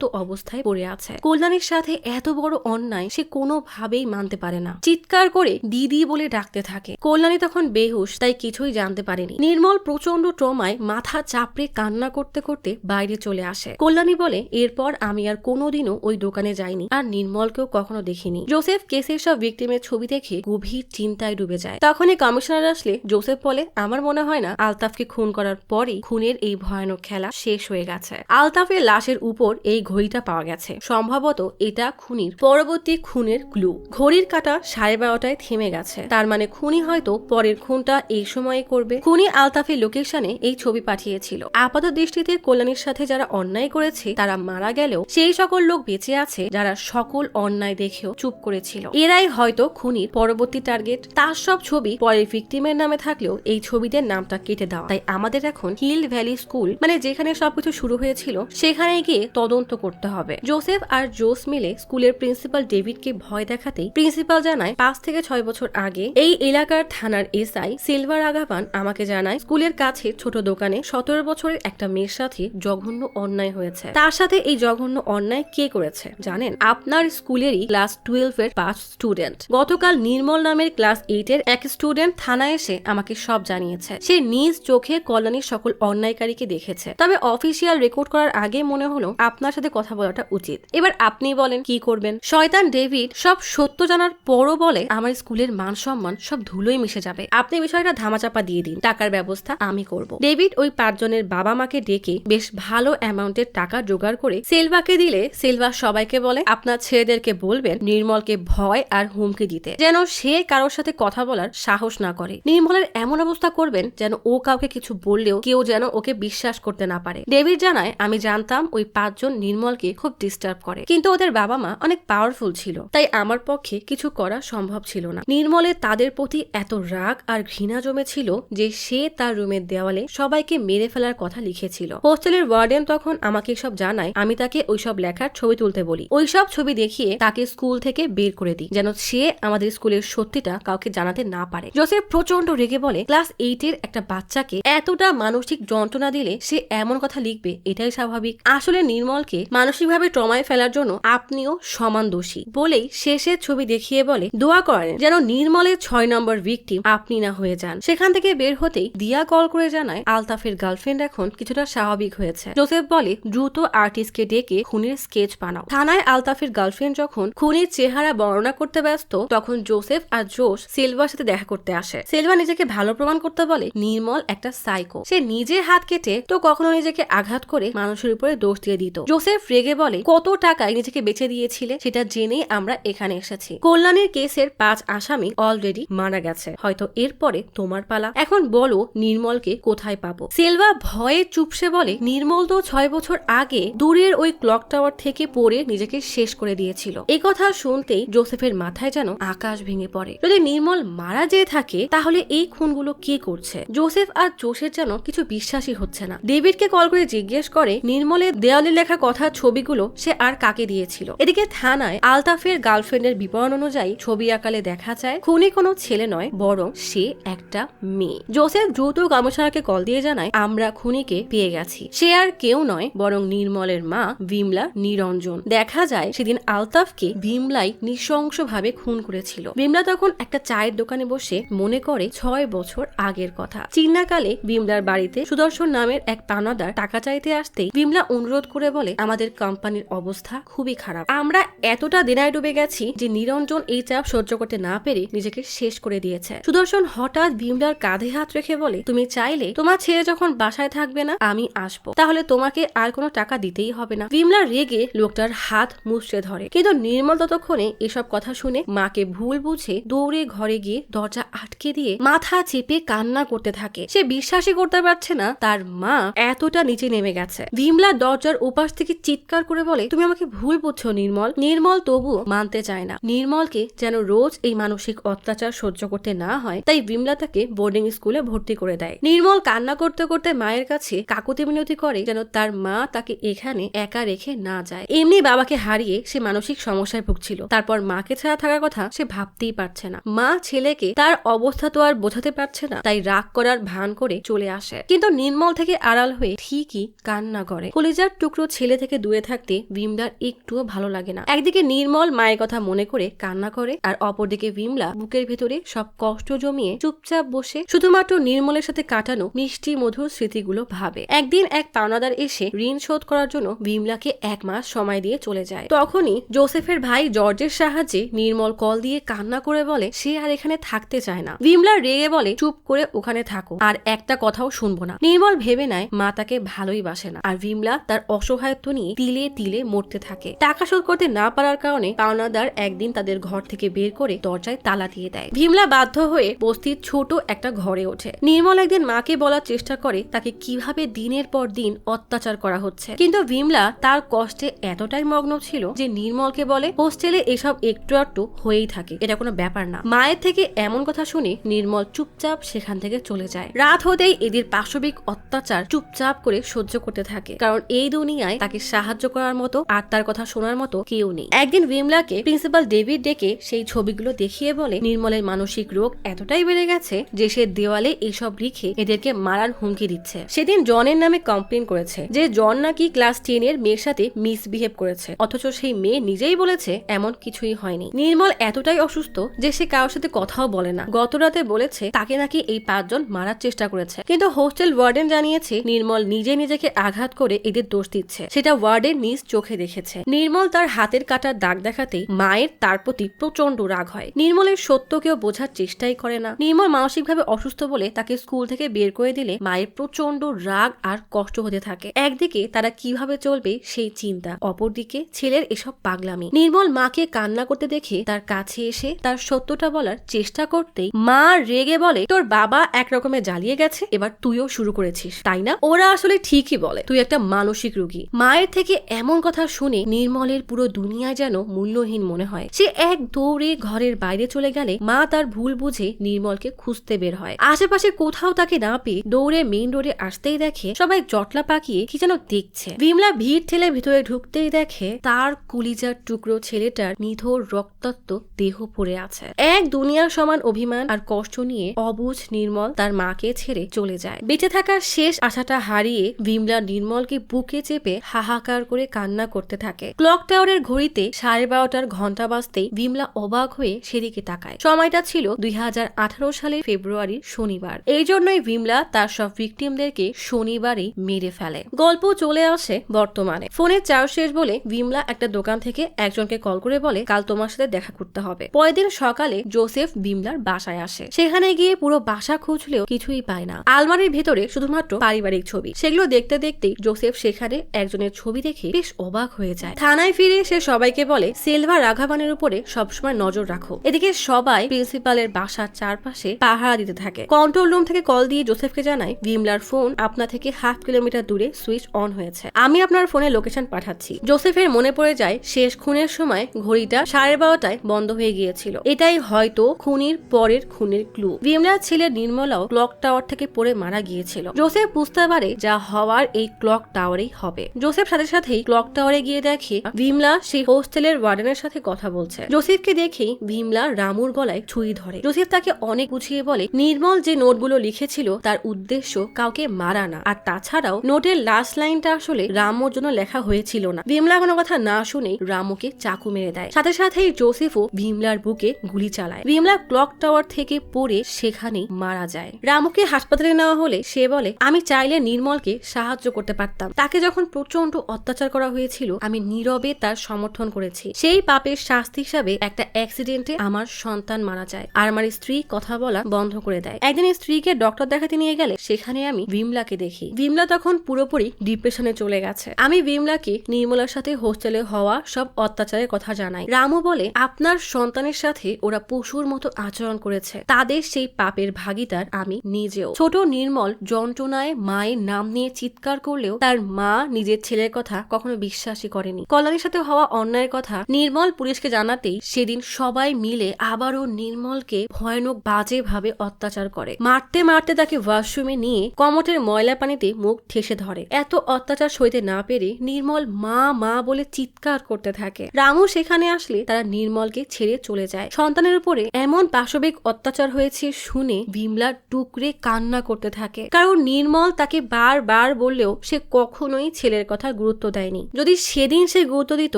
অবস্থায় পড়ে আছে। কল্যাণীর সাথে এত বড় অন্যায় সে কোনোভাবেই মানতে পারে না। চিৎকার করে দিদি বলে ডাকতে থাকে। কল্যাণী তখন বেহুশ, তাই কিছুই জানতে পারেনি। নির্মল প্রচন্ড ট্রমায় মাথা চাপড়ে কান্না করতে করতে বাইরে চলে আসে। কল্যাণী বলে এরপর আমি আর কোনোদিনও ওই দোকানে যাইনি, আর নির্মলকেও কখনো দেখিনি। জোসেফ কেসের সব ভিকটিমের ছবি দেখে গভীর চিন্তায় ডুবে যায়। তখনই কমিশনার আসলে জোসেফ বলে আমার মনে হয় না আলতাফকে খুন করার পরই খুনের এই ভয়ানক খেলা শেষ হয়ে গেছে। আলতাফের লাশের উপর এই ঘড়িটা পাওয়া গেছে। সম্ভবত এটা খুনির পরবর্তী খুনের ক্লু। ঘড়ির কাঁটা 12:30টায় থেমে গেছে, তার মানে খুনি হয়তো পরের খুনটা এই সময়ে করবে। খুনি আলতাফের লোকেশনে এই ছবি পাঠিয়েছিল। আপাত দৃষ্টিতে কল্যাণীর সাথে যারা অন্যায় করেছে তারা মারা গেলেও সেই সকল লোক বেঁচে আছে যারা সকল অন্যায় দেখেও চুপ করেছিল। এরাই হয়তো খুনির পরবর্তী টার্গেট। তার সব ছবি পরের ভিকটিমের নামে থাকলেও এই ছবিদের নামটা কেটে দেওয়া। তাই আমাদের এখন হিল ভ্যালি স্কুল মানে যেখানে সবকিছু শুরু হয়েছিল সেখানে গিয়ে তদন্ত করতে হবে। জোসেফ আর জোস মিলে স্কুলের প্রিন্সিপাল ডেভিডকে ভয় দেখাতেই প্রিন্সিপাল জানায় 5 থেকে 6 বছর আগে এই এলাকার থানার এসআই সিলভার আগাবান আমাকে জানায় স্কুলের কাছে ছোট দোকানে 17 বছরের একটা মেয়ের সাথে জঘন্য অন্যায় হয়েছে। তার সাথে এই জঘন্য অন্যায় কে করেছে জানেন? আপনার স্কুলেরই ক্লাস 12 এর 5 স্টুডেন্ট। গতকাল নির্মল নামের ক্লাস 8 এর এক স্টুডেন্ট থানায় এসে আমাকে সব জানিয়েছে। সে নিজ চোখে কল্যাণীর সকল অন্যায়কারীকে দেখেছে। তবে অফিসিয়াল রেকর্ড করার আগে মনে হলো আপনার সাথে কথা বলাটা উচিত। এবার আপনি বলেন কি করবেন? শয়তান ডেভিড সব সত্য জানার পরও বলে আমার স্কুলের মান সম্মান সব ধুলোয় মিশে যাবে। আপনি বিষয়টা ধামাচাপা দিয়ে দিন, টাকার ব্যবস্থা আমি করব। ডেভিড ওই 5 জনের বাবা মাকে ডেকে বেশ ভালো অ্যামাউন্টের টাকা জোগাড় করে সিলভাকে দিলে সিলভা সবাইকে বলে আপনার ছেলেদেরকে বলবেন নির্মলকে ভয় আর হুমকি দিতে, যেন সে কারোর সাথে কথা বলার সাহস না করে। নির্মলের এমন অবস্থা করবেন যেন ও কাউকে কিছু বললেও কেউ যেন ওকে বিশ্বাস করতে না পারে। ডেভিড জানায় আমি জানতাম ওই 5 জন নির্মলকে খুব ডিস্টার্ব করে, কিন্তু ওদের বাবা মা অনেক পাওয়ারফুল ছিল, তাই আমার পক্ষে কিছু করা সম্ভব ছিল না। নির্মলের তাদের প্রতি এত রাগ আর ঘৃণা জমেছিল যে সে তার রুমের দেওয়ালে সবাইকে মেরে ফেলার কথা লিখেছিল। হোস্টেলের ওয়ার্ডেন তখন আমাকে সব জানায়, আমি তাকে ওইসব লেখার ছবি তুলতে বলি। ওইসব ছবি দেখিয়ে তাকে স্কুল থেকে বের করে দিই, যেন সে আমাদের স্কুলের সত্যিটা কাউকে জানাতে না পারে। জোসেফ প্রচন্ড রেগে বলে, ক্লাস 8 এর একটা বাচ্চাকে এতটা মানসিক যন্ত্রণা দিলে সে এমন কথা লিখবে, এটাই স্বাভাবিক। আসলে নির্মলকে মানসিকভাবে ট্রমায় ফেলার জন্য আপনিও সমান দোষী বলেই শেষের ছবি দেখিয়ে বলে, দোয়া করেন যেন নির্মলের 6 নম্বর ভিকটিম আপনি না হয়ে যান। সেখান থেকে বের হতেই দিয়া কল করে জানায় আলতাফের গার্লফ্রেন্ড এখন কিছুটা স্বাভাবিক হয়েছে। জোসেফ বলে, দ্রুত আর্টিস্টকে ডেকে খুনের স্কেচ বানাও। থানায় আলতাফের গার্লফ্রেন্ড যখন খুনির চেহারা বর্ণনা করতে ব্যস্ত, তখন জোসেফ আর জোশ সিলভার সাথে দেখা করতে আসে। সিলভা নিজেকে ভালো প্রমাণ করতে বলে নির্মল একটা সাইকো, সে নিজের হাত কেটে তো কখনো নিজেকে আঘাত করে মানুষের উপরে দোষ দিয়ে দিত। জোসেফ রেগে বলে, কত টাকায় নিজেকে বেঁচে দিয়েছিলে সেটা জেনেই আমরা এখানে এসেছি। কল্যাণীর কেসের 5 আসামি অলরেডি মারা গেছে, হয়তো এরপরে তোমার পালা। এখন বলো নির্মলকে কোথায় পাবো? সিলভা ভয়ে চুপসে বলে, নির্মল তো 6 বছর আগে দূরের ওই ক্লক টাওয়ার থেকে পড়ে নিজেকে শেষ করে দিয়েছিল। এই কথা শুনতেই জোসেফের মাথায় যেন আকাশ ভেঙে পড়ে। যদি নির্মল মারা যেয়ে থাকে তাহলে এই খুনগুলো কে করছে? জোসেফ আর জোশের যেন কিছু বিশ্বাসই হচ্ছে না। ডেভিডকে কল করে জিজ্ঞেস করে নির্মলের দেওয়ালে লেখা কথা ছবিগুলো সে আর কাকে দিয়েছিল। এদিকে থানায় আলতাফের গার্লফ্রেন্ডের বিবরণ অনুযায়ী ছবি আকালে দেখা যায় খুনি কোনো ছেলে নয়, বরং সে একটা মেয়ে। জোসেফ দ্রুত কমিশনারকে কল দিয়ে জানায়, আমরা খুনিকে পেয়ে গেছি। সে আর কেউ নয় বরং নির্মলের মা বিমলা নিরঞ্জন। দেখা যায় সেদিন আলতাফকে বিমলাই নৃশংসভাবে খুন করেছিল। বিমলা তখন একটা চায়ের দোকানে বসে মনে করে 6 বছর আগের কথা। চিন্নাকালে বিমলার বাড়িতে সুদর্শন নামের এক পানাদার টাকা চাইতে আসতেই বিমলা অনুরোধ করে বলে, আমাদের কোম্পানির অবস্থা খুবই খারাপ, আমরা এতটা দেনায় ডুবে গেছি যে নিরঞ্জন এই চাপ সহ্য করতে না পেরে নিজেকে শেষ করে দিয়েছে। সুদর্শন হঠাৎ বিমলার কাঁধে হাত রেখে বলে, তুমি চাইলে তোমার ছেলে যখন বাসায় থাকবে না আমি আসবো, তাহলে তোমাকে আর কোনো টাকা দিতেই হবে না। বিমলা রেগে লোকটার হাত মুচড়ে ধরে, কিন্তু নির্মল ততক্ষণে এসব কথা শুনে মাকে ভুল বুঝে দৌড়ে ঘরে গিয়ে দরজা আটকে দিয়ে মাথা চেপে কান্না করতে থাকে। সে বিশ্বাসই করতে পারছে না তার মা এতটা নিচে নেমে গেছে। বিমলা দরজার উপাস থেকে চিৎকার করে বলে, তুমি আমাকে ভুল বুঝছো নির্মল। নির্মল তবুও মানতে চায় না। নির্মলকে যেন রোজ এই মানসিক অত্যাচার সহ্য করতে না হয়, তাই বিমলা তাকে বোর্ডিং স্কুলে ভর্তি করে দেয়। নির্মল কান্না করতে করতে মায়ের কাছে কাকুতি মিনতি করে যেন তার মা তাকে এখানে একা রেখে না যায়। এমনি বাবাকে হারিয়ে সে মানসিক সমস্যায় ভুগছিল, তারপর মাকে ছাড়া থাকার কথা সে ভাবতেই পারছে না। মা ছেলেকে তার অবস্থা তো আর বোঝাতে পারছে না, তাই রাগ করার ভান করে চলে আসে, কিন্তু নির্মল থেকে আড়াল হয়ে ঠিকই কান্না করে। কলিজার টুকরো ছেলে থেকে দূরে থাকতে বিমলার একটুও ভালো লাগে না। একদিকে নির্মল মায়ের কথা মনে করে কান্না করে, আর অপরদিকে বিমলা বুকের ভেতরে সব কষ্ট জমিয়ে চুপচাপ বসে শুধুমাত্র নির্মলের সাথে কাটানো মিষ্টি মধুর স্মৃতিগুলো ভাবে। একদিন এক পাওনাদার এসে ঋণ শোধ করার জন্য বিমলাকে 1 মাস সময় দিয়ে চলে যায়। তখনই জোসেফের ভাই জর্জের সাহায্যে নির্মল কল দিয়ে কান্না করে বলে সে আর এখানে থাকতে চায় না। বিমলা রেগে বলে, চুপ করে ওখানে থাকো, আর একটা কথাও শুনবো না। নির্মল ভেবে নেয় মা তাকে ভালোই বাসে না, আর বিমলা তার অসহায়ত্ব নিয়ে তিলে তিলে মরতে থাকে। টাকা শোধ করতে না পারার কারণে পাওনাদার একদিন তাদের ঘর থেকে বের করে দরজায় তালা দিয়ে দেয়। বিমলা বাধ্য হয়ে বস্তির ছোট একটা ঘরে ওঠে। নির্মল একদিন মাকে বলার চেষ্টা করে তাকে কিভাবে দিনের পর দিন অত্যাচার করা হচ্ছে, কিন্তু বিমলা তার কষ্টে এতটাই মগ্ন ছিল যে নির্মলকে বলে, হোস্টেলে এসব একটু একটু হয়েই থাকে, এটা কোনো ব্যাপার না। মায়ের থেকে এমন কথা শুনে নির্মল চুপচাপ সেখান থেকে চলে যায়। রাত হতেই এদের পাশবিক অত্যাচার চুপচাপ করে সহ্য করতে থাকে, কারণ এই দুনিয়ায় তাকে সাহায্য করার মতো আর তার কথা শোনার মতো কেউ নেই। একদিন বিমলাকে প্রিন্সিপাল ডেভিড ডেকে সেই ছবিগুলো দেখিয়ে বলে, নির্মলের মানসিক রোগ এতটাই বেড়ে গেছে যে সে দেওয়ালে এসব লিখে এদেরকে মারার হুমকি দিচ্ছে। সেদিন জনের নামে কমপ্লেন করেছে যে জন নাকি ক্লাস 10 এর মেয়ের সাথে মিসবিহেভ করেছে, অথচ সেই মেয়ে নিজেই বলেছে এমন কিছুই হয়নি। নির্মল এতটাই অসুস্থ যে সে কারোর সাথে কথাও বলে না। গত রাতে বলেছে তাকে নাকি এই 5 জন মারার চেষ্টা করেছে, কিন্তু হোস্টেল ওয়ার্ডেন জানিয়েছে নির্মল নিজেকে আঘাত করে এদের দোষ দিচ্ছে, সেটা ওয়ার্ডেন নিজ চোখে দেখেছে। নির্মল তার হাতের কাটার দাগ দেখাতেই মায়ের তার প্রতি প্রচন্ড রাগ হয়। নির্মলের সত্য কেউ বোঝার চেষ্টাই করে না। নির্মল মানসিকভাবে অসুস্থ বলে তাকে স্কুল থেকে বের করে দিলে মায়ের প্রচন্ড রাগ আর কষ্ট হতে থাকে। একদিকে তারা কিভাবে চলবে সেই চিন্তা, অপরদিকে ছেলের এসব পাগলামি। নির্মল মাকে কান্না করতে দেখে তার কাছে এসে তার সত্যটা বলার চেষ্টা করতেই মা রেগে বলে, তোর বাবা একরকমের জ্বালিয়ে গেছে, এবার তুইও শুরু করেছিস তাই না? ওরা আসলে ঠিকই বলে, তুই একটা মানসিক রোগী। মা মায়ের থেকে এমন কথা শুনে নির্মলের পুরো দুনিয়া যেন মূল্যহীন মনে হয়। সে এক দৌড়ে ঘরের বাইরে চলে গেলে মা তার ভুল বুঝে নির্মলকে খুঁজতে বের হয়। আশেপাশে কোথাও তাকে না পেয়ে দৌড়ে মেইন রোডে আসতেই দেখে সবাই জটলা পাকিয়ে কি যেন দেখছে। বিমলা ভিড় ঠেলে ভিতরে ঢুকতেই দেখে তার কলিজার টুকরো ছেলেটার নিথর রক্তাক্ত দেহ পড়ে আছে। এক দুনিয়ার সমান অভিমান আর কষ্ট নিয়ে অবুঝ নির্মল তার মাকে ছেড়ে চলে যায়। বেঁচে থাকার শেষ আশাটা হারিয়ে বিমলা নির্মলকে বুকে চেপে হাহাকার করে কান্না করতে থাকে। ক্লক টাওয়ারের ঘড়িতে 12:30 ঘন্টা বাজতেই বিমলা অবাক হয়ে সেদিকে তাকায়। সময়টা ছিল 2018 সালের ফেব্রুয়ারির শনিবার। এই জন্যই বিমলা তার সব ভিকটিমদেরকে শনিবারই মেরে ফেলে। গল্প চলে আসে বর্তমানে। ফোনের চার্জ শেষ বলে বিমলা একটা দোকান থেকে একজনকে কল করে বলে কাল তোমার সাথে দেখা করতে হবে। পরের দিন সকালে জোসেফ বিমলার বাসায় আসে। সেখানে গিয়ে পুরো বাসা খুঁজলেও কিছুই পায় না। আলমারির ভেতরে শুধুমাত্র পারিবারিক ছবি। সেগুলো দেখতে দেখতেই জোসেফ সেখানে একজনের ছবি দেখে বেশ অবাক হয়ে যায়। থানায় ফিরে সে সবাইকে বলে সিলভা রাঘাবানের উপরে সবসময় নজর রাখো। এদিকে সবাই প্রিন্সিপালের বাসার চারপাশে পাহারা দিতে থাকে। কন্ট্রোল রুম থেকে কল দিয়ে জোসেফকে জানায় বিমলার ফোন আপনা থেকে 1/2 কিলোমিটার দূরে সুইচ অন হয়েছে। আমি আপনার ফোনে লোকেশন পাঠাচ্ছি। জোসেফের মনে পড়ে যায় শেষ খুনের সময় ঘড়িটা 12:30 বন্ধ হয়ে গিয়েছিল। এটাই হয়তো খুনির পরের খুনের ক্লু। বিমলার ছেলে নির্মলাও ক্লক টাওয়ার থেকে পড়ে মারা গিয়েছিল। জোসেফ বুঝতে পারে যা হওয়ার এই ক্লক টাওয়ারেই হবে। জোসেফ সাথে সাথেই ক্লক টাওয়ারে গিয়ে দেখে বিমলা সেই হোস্টেলের ওয়ার্ডেনের সাথে কথা বলছে। জোসেফকে দেখেই বিমলা রামুর গলায় ছুরি ধরে। জোসেফ তাকে অনেক বুঝিয়ে বলে নির্মল যে নোটগুলো লিখেছিল তার উদ্দেশ্য কাউকে মারা না, আর তাছাড়াও নোটের লাস্ট লাইনটা আসলে রামুর জন্য লেখা হয়েছিল না। বিমলা কোনো কথা না শুনেই রামুকে চাকু মেরে দেয়। সাথে সাথেই জোসেফও বিমলার বুকে গুলি চালায়। বিমলা ক্লক টাওয়ার থেকে পড়ে সেখানেই মারা যায়। রামুকে হাসপাতালে নেওয়া হলে সে বলে আমি চাইলে নির্মলকে সাহায্য করতে পারতাম। তাকে যখন প্রচন্ড অত্যাচার করা হয়েছিল আমি নীরবে তার সমর্থন করেছি। সেই পাপের শাস্তি হিসাবে একটা অ্যাক্সিডেন্টে আমার সন্তান মারা যায় আর আমার স্ত্রী কথা বলা বন্ধ করে দেয়। একদিন স্ত্রীকে ডক্টর দেখাতে নিয়ে গেলে সেখানে আমি বিমলাকে দেখি। বিমলা তখন পুরোপুরি ডিপ্রেশনে চলে গেছে। আমি বিমলাকে নির্মলার সাথে হোস্টেলে হওয়া সব অত্যাচারের কথা জানাই। রামু বলে আপনার সন্তানের সাথে ওরা পশুর মতো আচরণ করেছে। তাদের সেই পাপের ভাগিদার আমি নিজেও। ছোট নির্মল যন্ত্রণায় মায়ের নাম নিয়ে চিৎকার করলেও তার মা নিজের ছেলের কথা কখনো বিশ্বাসই করেনি। কল্যাণীর সাথে হওয়া অন্যায়ের কথা নির্মল পুলিশকে জানাতেই সেদিন সবাই মিলে আবারও নির্মলকে ভয়ানক বাজে ভাবে অত্যাচার করে। মারতে মারতে তাকে ওয়াশরুমে নিয়ে কমোটের ময়লা পানিতে মুখ ঠেসে ধরে। এত অত্যাচার সইতে না পেরে নির্মল মা মা বলে চিৎকার করতে থাকে। রামু সেখানে আসলে তারা নির্মলকে ছেড়ে চলে যায়। সন্তানের উপরে এমন পাশবিক অত্যাচার হয়েছে শুনে বিমলা টুকরে কান্না করতে থাকে, কারণ নির্মল তাকে বারবার বললেও সে কখনোই ছেলের কথা গুরুত্ব দেয়নি। যদি সেদিন সে গুরুত্ব দিত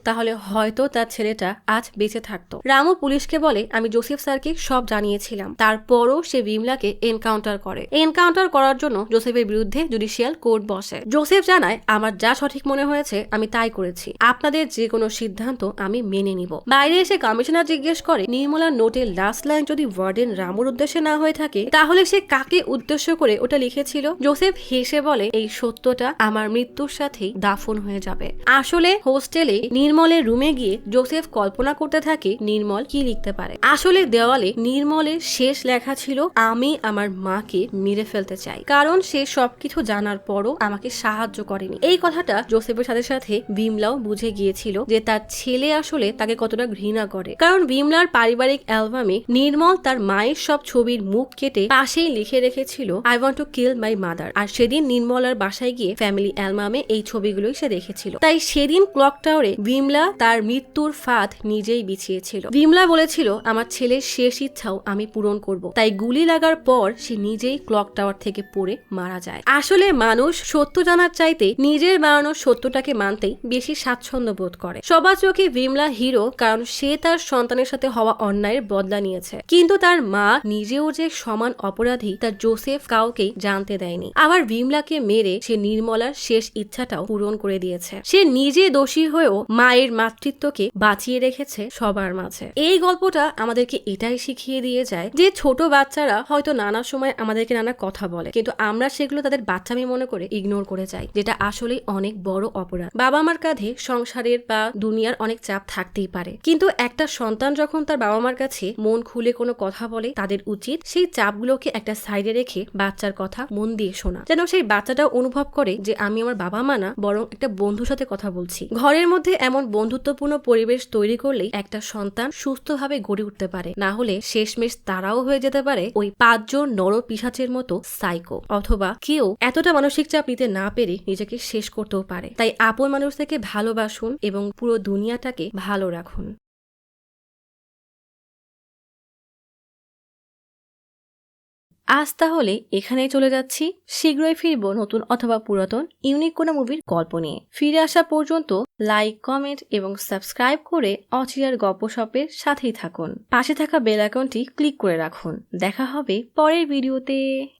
তাহলে হয়তো তার ছেলেটা আজ বেঁচে থাকতো। রামু পুলিশকে বলে আমি জোসেফ স্যারকে সব জানিয়েছিলাম। তারপরও সে বিমলাকে এনকাউন্টার করে। এনকাউন্টার করার জন্য জোসেফের বিরুদ্ধে জুডিশিয়াল কোর্ট বসে। জোসেফ জানায় আমার যা সঠিক মনে হয়েছে আমি তাই করেছি। আপনাদের যে কোনো সিদ্ধান্ত আমি মেনে নিব। বাইরে এসে কমিশনার জিজ্ঞেস করে নির্মলার নোটের লাস্ট লাইন যদি ওয়ার্ডেন রামুর উদ্দেশ্যে না হয়ে থাকে তাহলে সে কাকে উদ্দেশ্য করে ওটা লিখেছিল। জোসেফ হেসে বলে এই সত্যটা আমার মৃত্যুর সাথেই দাফন হয়ে যাবে। আসলে হোস্টেলে নির্মলের রুমে গিয়ে জোসেফ কল্পনা করতে থাকে নির্মল কি লিখতে পারে। আসলে দেওয়ালে নির্মলের শেষ লেখা ছিল আমি আমার মাকে মেরে ফেলতে চাই, কারণ সে সবকিছু জানার পরও আমাকে সাহায্য করেনি। এই কথাটা জোসেফের সাথে সাথে বিমলাও বুঝে গিয়েছিল যে তার ছেলে আসলে তাকে কতটা ঘৃণা করে, কারণ বিমলার পারিবারিক অ্যালবামে নির্মল তার মায়ের সব ছবির মুখ কেটে পাশেই লিখে রেখেছিল I want to kill my mother. আর সেদিন নির্মলার বাসায় গিয়ে ফ্যামিলি অ্যালবামে এই ছবিগুলোই সে দেখেছিল। তাই সেদিন ক্লক টাওয়ারে বিমলা তার মৃত্যুর ফাঁদ নিজেই বিছিয়েছিল। বিমলা বলেছিল আমার ছেলের শেষ ইচ্ছাও আমি পূরণ করব। তাই গুলি লাগার পর সে নিজেই ক্লক টাওয়ার থেকে পড়ে মারা যায়। আসলে মানুষ সত্য জানার চাইতে নিজের বানানো সত্যটাকে মানতেই বেশি স্বাচ্ছন্দ্য বোধ করে। সবার চোখে বিমলা হিরো, কারণ সে তার সন্তানের সাথে হওয়া অন্যায়ের বদলা নিয়েছে। কিন্তু তার মা নিজেও যে সমান অপরাধী তা জোসেফ কাউকেই জানতে দেয়নি। আবার বিমলাকে মেরে সে নির্মলার শেষ ইচ্ছাটাও পূরণ করে দিয়েছে। সে নিজে দোষী হয়েও মায়ের মাতৃত্বকে বাঁচিয়ে রেখেছে সবার মাঝে। এই গল্পটা আমাদেরকে এটাই শিখিয়ে দিয়ে যায় যে ছোট বাচ্চারা হয়তো নানা সময় আমাদেরকে নানা কথা বলে, কিন্তু আমরা সেগুলো তাদের বাচ্চামি মনে করে ইগনোর করে যাই, যেটা আসলে অনেক বড় অপরাধ। বাবা মার কাঁধে সংসারের বা দুনিয়ার অনেক চাপ থাকতেই পারে, কিন্তু একটা সন্তান যখন তার বাবা মার কাছে মন খুলে কোনো কথা বলে তাদের উচিত সেই চাপগুলোকে একটা সাইডে রেখে বাচ্চার কথা মন দিয়ে শোনা, যেন সেই বাচ্চাটাও অনুভব করে যে আমি আমার বাবা মা না বরং একটা বন্ধুর সাথে কথা বলছি। ঘরের মধ্যে এমন বন্ধুত্বপূর্ণ পরিবেশ তৈরি করলেই একটা সন্তান সুস্থভাবে গড়ে উঠতে পারে, না হলে শেষমেশ তারাও হয়ে যেতে পারে ওই 5 জন নর পিশাচের মতো সাইকো, অথবা কেউ এতটা মানসিক চাপ নিতে না পেরে নিজেকে শেষ করতেও পারে। তাই আপন মানুষ থেকে ভালোবাসুন এবং পুরো দুনিয়াটাকে ভালো রাখুন। আজ তাহলে এখানেই চলে যাচ্ছি। শীঘ্রই ফিরবো নতুন অথবা পুরাতন ইউনিক কোনো মুভির গল্প নিয়ে। ফিরে আসা পর্যন্ত লাইক, কমেন্ট এবং সাবস্ক্রাইব করে অচিরার গপ্পসপের সাথেই থাকুন। পাশে থাকা বেল আইকনটি ক্লিক করে রাখুন। দেখা হবে পরের ভিডিওতে।